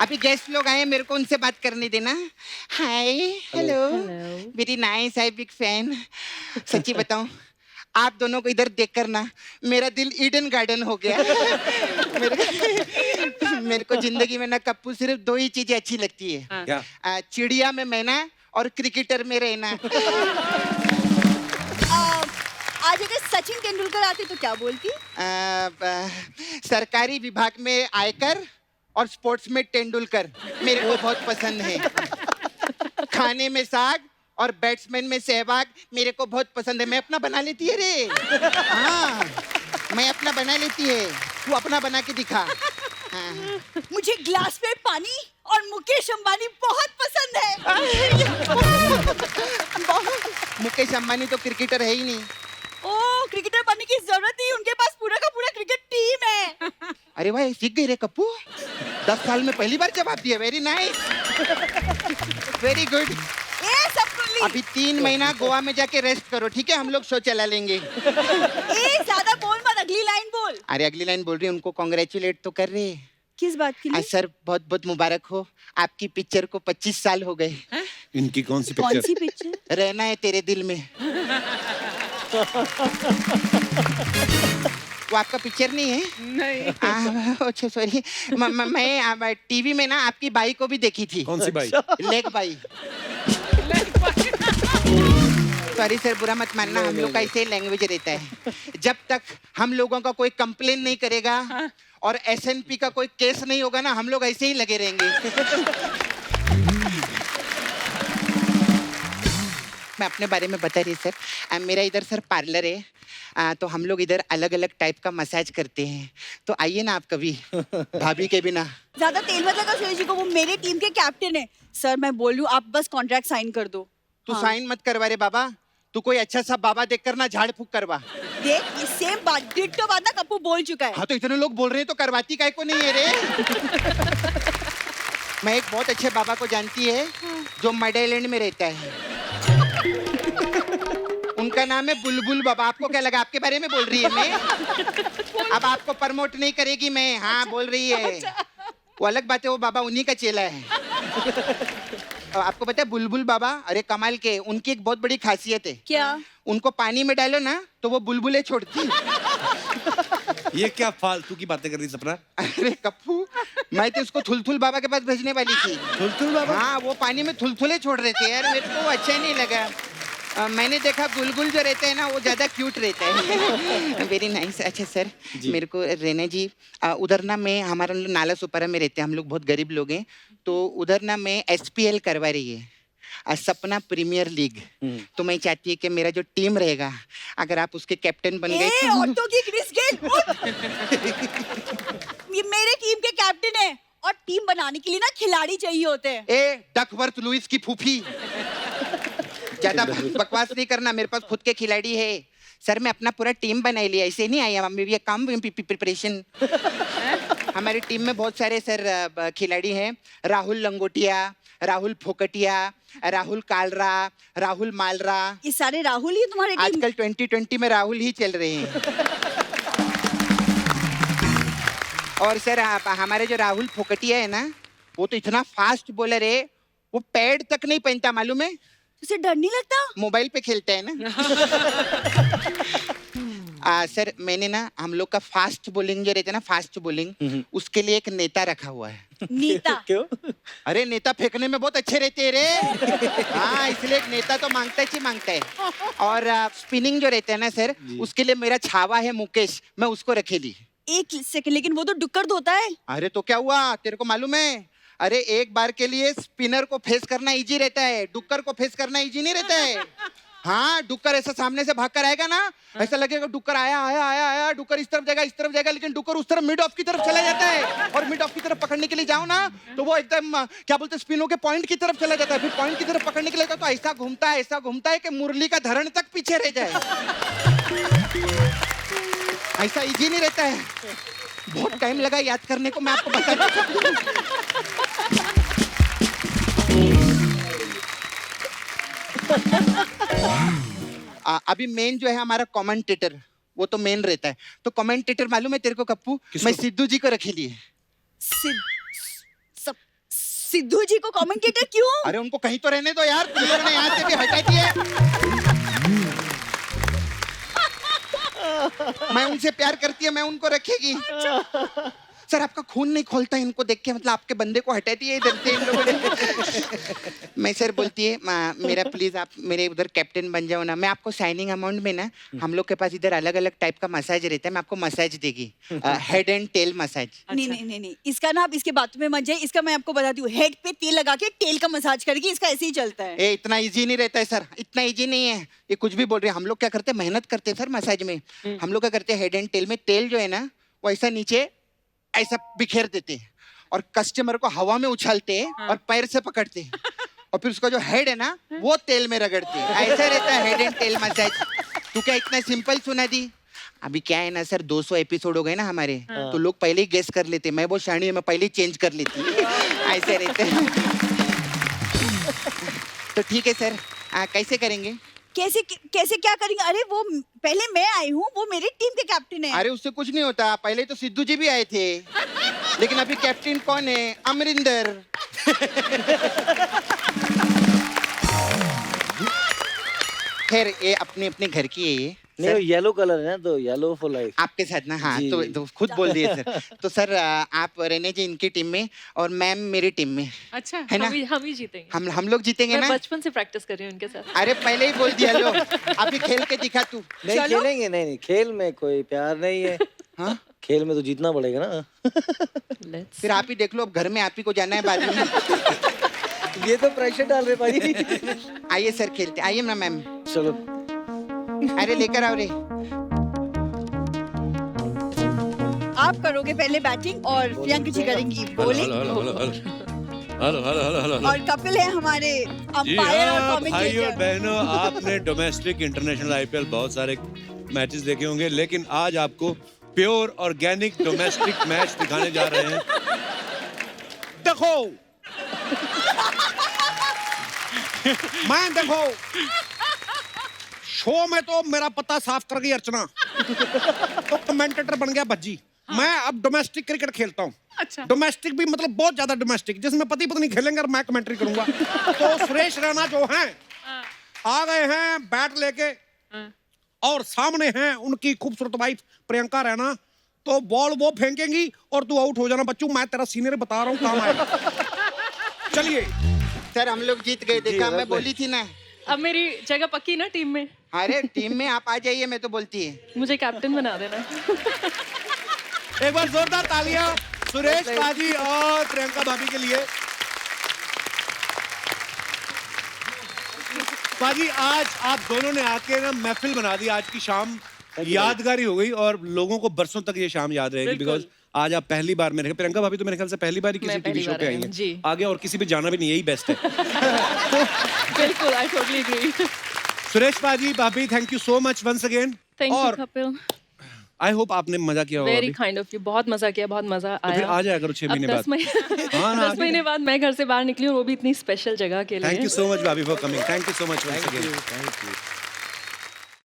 I: अभी गेस्ट लोग आए हैं, मेरे को उनसे बात करने देना। हाय हेलो, वेरी नाइस, आई बिग फैन। सच्ची बताऊं, आप दोनों को इधर देखकर ना मेरा दिल ईडन गार्डन हो गया। मेरे को जिंदगी में ना कप्पू सिर्फ 2 ही चीजें अच्छी लगती है,
A: क्या?
I: चिड़िया में मैना और क्रिकेटर में रहना।
H: आज अगर सचिन तेंदुलकर आते तो क्या बोलती?
I: सरकारी विभाग में आयकर और स्पोर्ट्स में तेंदुलकर मेरे को बहुत पसंद है। खाने में साग और बैट्समैन में सहवाग मेरे को बहुत पसंद है। मैं अपना बना लेती है रे। हाँ मैं अपना बना लेती है, तू अपना बना के दिखा। हाँ।
H: मुझे ग्लास में पानी और मुकेश अंबानी बहुत पसंद है।
I: मुकेश अंबानी तो क्रिकेटर है ही नहीं।
H: ओ क्रिकेटर बनने की जरूरत नहीं, उनके पास पूरा का पूरा क्रिकेट टीम है।
I: अरे भाई सीख गई रे कप्पू, 10 साल में पहली बार जवाब दिया। Very nice, very good. अभी 3 महीना गोवा में जाके रेस्ट करो, ठीक है? हम लोग शो चला लेंगे।
H: ज्यादा बोल मत, अगली लाइन बोल।
I: अरे अगली लाइन बोल रही है, उनको कॉन्ग्रेचुलेट तो कर रहे।
H: किस बात के लिए?
I: सर बहुत बहुत मुबारक हो, आपकी पिक्चर को 25 साल हो गए।
A: इनकी कौन सी
H: कौन
A: पिक्चर?
H: सी पिक्चर?
I: रहना है तेरे दिल में। वो आपका पिक्चर नहीं है?
D: नहीं।
I: अच्छा सॉरी, मैं टीवी में ना आपकी बाई को भी देखी थी।
A: कौन सी bye?
I: Leg bye. Sorry sir, बुरा मत मानना, हम लोग का ऐसे लैंग्वेज रहता है। जब तक हम लोगों का कोई कंप्लेन नहीं करेगा और एसएनपी का कोई केस नहीं होगा ना, हम लोग ऐसे ही लगे रहेंगे। मैं अपने बारे में बता रही सर, मेरा इधर सर पार्लर है, तो हम लोग इधर अलग अलग टाइप का मसाज करते हैं, तो आइए ना आप कभी भाभी के बिना।
H: ज्यादा तेल मत लगा सुरेश जी को, वो मेरे टीम के कैप्टन है। सर मैं बोल रही हूँ, आप बस कॉन्ट्रैक्ट साइन कर दो।
I: तू साइन मत करवा रे बाबा, तू कोई अच्छा सा बाबा देख कर ना झाड़ फूक करवा।
H: देख ये सेम बात, डिट्टो बात ना कप्पू बोल चुका है।
I: हाँ तो इतने लोग बोल रहे हैं तो करवाती काहे को नहीं है रे? मैं एक बहुत अच्छे बाबा को जानती है जो मड आइलैंड में रहता है, उनका नाम है बुलबुल बाबा। आपको क्या लगा आपके बारे में बोल रही है मैं? अब आपको प्रमोट नहीं करेगी मैं। हाँ बोल रही है, वो अलग बात है, वो बाबा उन्हीं का चेला है। आपको पता है बुलबुल बाबा, अरे कमाल के, उनकी एक बहुत बड़ी खासियत है।
H: क्या?
I: उनको पानी में डालो ना तो वो बुलबुलें छोड़ती।
A: ये क्या फालतू की बातें कर रही सपना?
I: अरे कप्पू, मैं तो उसको थुलथुल बाबा के पास भेजने वाली थी।
A: थुलथुल बाबा?
I: हाँ वो पानी में थुलथुले छोड़ रहे थे यार, मेरे को वो अच्छा नहीं लगा। मैंने देखा गुलगुल जो रहता है ना वो ज्यादा क्यूट रहता है। Very nice. अच्छा सर, मेरे को रेना जी, उधर ना मैं, हमारा नाला सुपारा में रहते हैं हम लोग, बहुत गरीब लोग हैं, तो उधर ना मैं SPL करवा रही है, सपना प्रीमियर लीग। तो मैं चाहती है कि मेरा जो टीम रहेगा, अगर आप उसके कैप्टन बन गए तो...
H: ऑटो की क्रिस गेल, ये मेरे टीम के कैप्टन है, और टीम बनाने के लिए ना खिलाड़ी चाहिए होते हैं।
I: ए डकवर्थ लुइस की फूफी, ज्यादा बकवास नहीं करना, मेरे पास खुद के खिलाड़ी है सर। मैं अपना पूरा टीम बना लिया, ऐसे नहीं आया, मेरी काम प्रिपरेशन। हमारी टीम में बहुत सारे सर खिलाड़ी हैं, राहुल लंगोटिया, राहुल फोकटिया, राहुल कालरा, राहुल मालरा।
H: ये सारे राहुल ही तुम्हारे टीम?
I: आजकल 2020 में राहुल ही चल रहे हैं। और सर हमारे जो राहुल फोकटिया है ना, वो तो इतना फास्ट बॉलर है, वो पैड तक नहीं पहनता, मालूम है?
H: उसे डर नहीं लगता?
I: मोबाइल पे खेलता है ना। सर मैंने ना हम लोग का फास्ट बॉलिंग जो रहता है ना, फास्ट बॉलिंग, उसके लिए एक नेता रखा हुआ है।
H: नीता।
B: क्यों?
I: अरे नेता फेंकने में बहुत अच्छे रहते हैं रे। हाँ, इसलिए एक नेता तो मांगता ही मांगता है। और स्पिनिंग जो रहता है ना सर, उसके लिए मेरा छावा है मुकेश, मैं उसको रखे ली।
H: एक सेकंड, लेकिन वो तो डुक्कर धोता है।
I: अरे तो क्या हुआ, तेरे को मालूम है? अरे एक बार के लिए स्पिनर को फेस करना इजी रहता है, डुक्कर को फेस करना इजी नहीं रहता है। हाँ, डुक्कर ऐसा सामने से भाग कर आएगा ना, ऐसा लगेगा डुक्कर आया आया आया आया, डुक्कर इस तरफ जाएगा, लेकिन डुक्कर उस तरफ मिड ऑफ की तरफ चला जाता है। और मिड ऑफ की तरफ पकड़ने के लिए जाओ ना, तो वो एकदम क्या बोलते हैं, स्पिनों के पॉइंट की तरफ चला जाता है। फिर पॉइंट की तरफ पकड़ने के लिए तो ऐसा घूमता है कि मुरली का धरण तक पीछे रह जाए। ऐसा इजी नहीं रहता है, बहुत टाइम लगा याद करने को, मैं आपको बता अभी मेन जो है हमारा कमेंटेटर, वो तो मेन रहता है। तो कमेंटेटर मालूम है तेरे को कप्पू, मैं सिद्धू जी को रखे लिए।
H: सिद्धू जी को कमेंटेटर क्यों?
I: अरे उनको कहीं तो रहने दो यार, तुम लोगों ने यहाँ से भी हटा दिए। मैं उनसे प्यार करती है, मैं उनको रखेगी। सर आपका खून नहीं खोलता इनको देख के, मतलब आपके बंदे को हटा दिए इधर से इन लोगों ने। मैं सर बोलती है मेरा प्लीज आप मेरे उधर कैप्टन बन जाओ ना। मैं आपको साइनिंग अमाउंट में ना, हम लोग के पास इधर अलग अलग टाइप का मसाज रहता है, मैं आपको मसाज देगी, हेड एंड टेल मसाज।
H: नहीं, इसका ना आप इसके बातों में मत जाइए। इसका मैं आपको बताती हूँ, हेड पे तेल लगा के टेल का मसाज करेगी, इसका ऐसे ही चलता है।
I: ए इतना इजी नहीं रहता है सर, इतना इजी नहीं है, ये कुछ भी बोल रहे हैं। हम लोग क्या करते हैं, मेहनत करते हैं सर मसाज में। हम लोग क्या करते हैं, हेड एंड टेल में तेल जो है ना, वो ऐसा नीचे ऐसा बिखेर देते हैं और कस्टमर को हवा में उछालते हैं और पैर से पकड़ते हैं और फिर उसका जो हेड है ना, वो तेल में रगड़ते हैं। ऐसा रहता है हेड एंड टेल मसाज। तू क्या इतना सिंपल सुना दी? अभी क्या है ना सर, 200 एपिसोड हो गए ना हमारे, तो लोग पहले ही गेस कर लेते। मैं बहुत शानी है, मैं पहले ही चेंज कर लेती। ऐसे रहते हैं। तो ठीक है सर, कैसे करेंगे?
H: कैसे क्या करेंगे? अरे वो पहले मैं आई हूँ, वो मेरी टीम के कैप्टन है।
I: अरे उससे कुछ नहीं होता, पहले तो सिद्धू जी भी आए थे, लेकिन अभी कैप्टन कौन है? अमरिंदर। खैर ये अपने अपने घर की है ये।
B: नहीं, वो येलो कलर है ना, तो येलो फॉर लाइफ।
I: आपके साथ ना, हाँ
B: जी,
I: तो खुद बोल दिए सर। तो सर आप रेने जी इनकी टीम में और मैम मेरी टीम में,
D: अच्छा
I: है ना?
C: हम ही जीतेंगे।
I: हम लोग जीतेंगे
C: मैं
I: ना?
C: बचपन से प्रैक्टिस कर रही हूँ उनके साथ।
I: अरे पहले ही बोल दिया लो, अभी खेल के दिखा तू।
B: नहीं खेलेंगे, नहीं खेल में कोई प्यार नहीं है।
I: हाँ,
B: खेल में तो जीतना पड़ेगा ना।
C: Let's
I: फिर आप ही देख लो, अब घर में आप ही को जाना है बाद में।
B: ये तो प्रेशर डाल रहे भाई।
I: आइए सर खेलते, आइए ना मैम।
B: चलो,
I: अरे लेकर आओ रे।
H: आप करोगे पहले बैटिंग और प्रियंका जी करेंगी बॉलिंग। और कपिल है हमारे अंपायर और
A: भाइयों
H: कमेंटेटर।
A: बहनों, आपने डोमेस्टिक इंटरनेशनल आईपीएल बहुत सारे मैचेस देखे होंगे, लेकिन आज आपको प्योर ऑर्गेनिक डोमेस्टिक मैच दिखाने जा रहे हैं। देखो मैं देखो शो में तो मेरा पता साफ कर गई अर्चना, तो कमेंटेटर बन गया भज्जी। मैं अब डोमेस्टिक क्रिकेट खेलता हूँ।
D: अच्छा।
A: डोमेस्टिक भी मतलब बहुत ज्यादा डोमेस्टिक, जिसमें पति पत्नी खेलेंगे और मैं कमेंट्री करूंगा। तो सुरेश रैना जो हैं आ गए हैं बैट लेके, और सामने हैं उनकी खूबसूरत वाइफ प्रियंका रैना। तो बॉल वो फेंकेंगी और तू आउट हो जाना। बच्चू मैं तेरा सीनियर बता रहा हूँ, काम आएगा। चलिए
I: सर हम लोग जीत गए, देखा मैं बोली थी ना।
C: अब मेरी जगह पक्की ना टीम में?
I: अरे टीम में आप आ जाइए, मैं तो बोलती है।
C: मुझे कैप्टन बना देना।
A: एक बार जोरदार तालियां सुरेश पाजी और प्रियंका भाभी के लिए। पाजी आज आप दोनों ने आके ना महफिल बना दी, आज की शाम यादगारी हो गई और लोगों को बरसों तक ये शाम याद रहेगी। बिकॉज आज आप पहली बार, मेरे प्रियंका भाभी तो मेरे ख्याल से पहली बार ही किसी टीवी शो पे आई है।
C: जी।
A: आगे और किसी पे जाना भी नहीं, यही बेस्ट है।
C: बिल्कुल, आई टोटली एग्री।
A: सुरेश पाजी भाभी, thank you so much once again.
C: Thank you
A: और
C: कपिल,
A: आई होप आपने मजा किया होगा।
C: Very kind of you. बहुत मजा किया, बहुत मजा
A: तो फिर
C: आया।
A: आ जाया करो 6 महीने बाद।
C: 10 महीने
A: हाँ ना,
C: 10 महीने बाद मैं घर से बाहर निकली हूँ, वो भी इतनी स्पेशल जगह के लिए।
A: थैंक यू सो मच भाभी for coming. Thank you so much once again.
B: Thank you.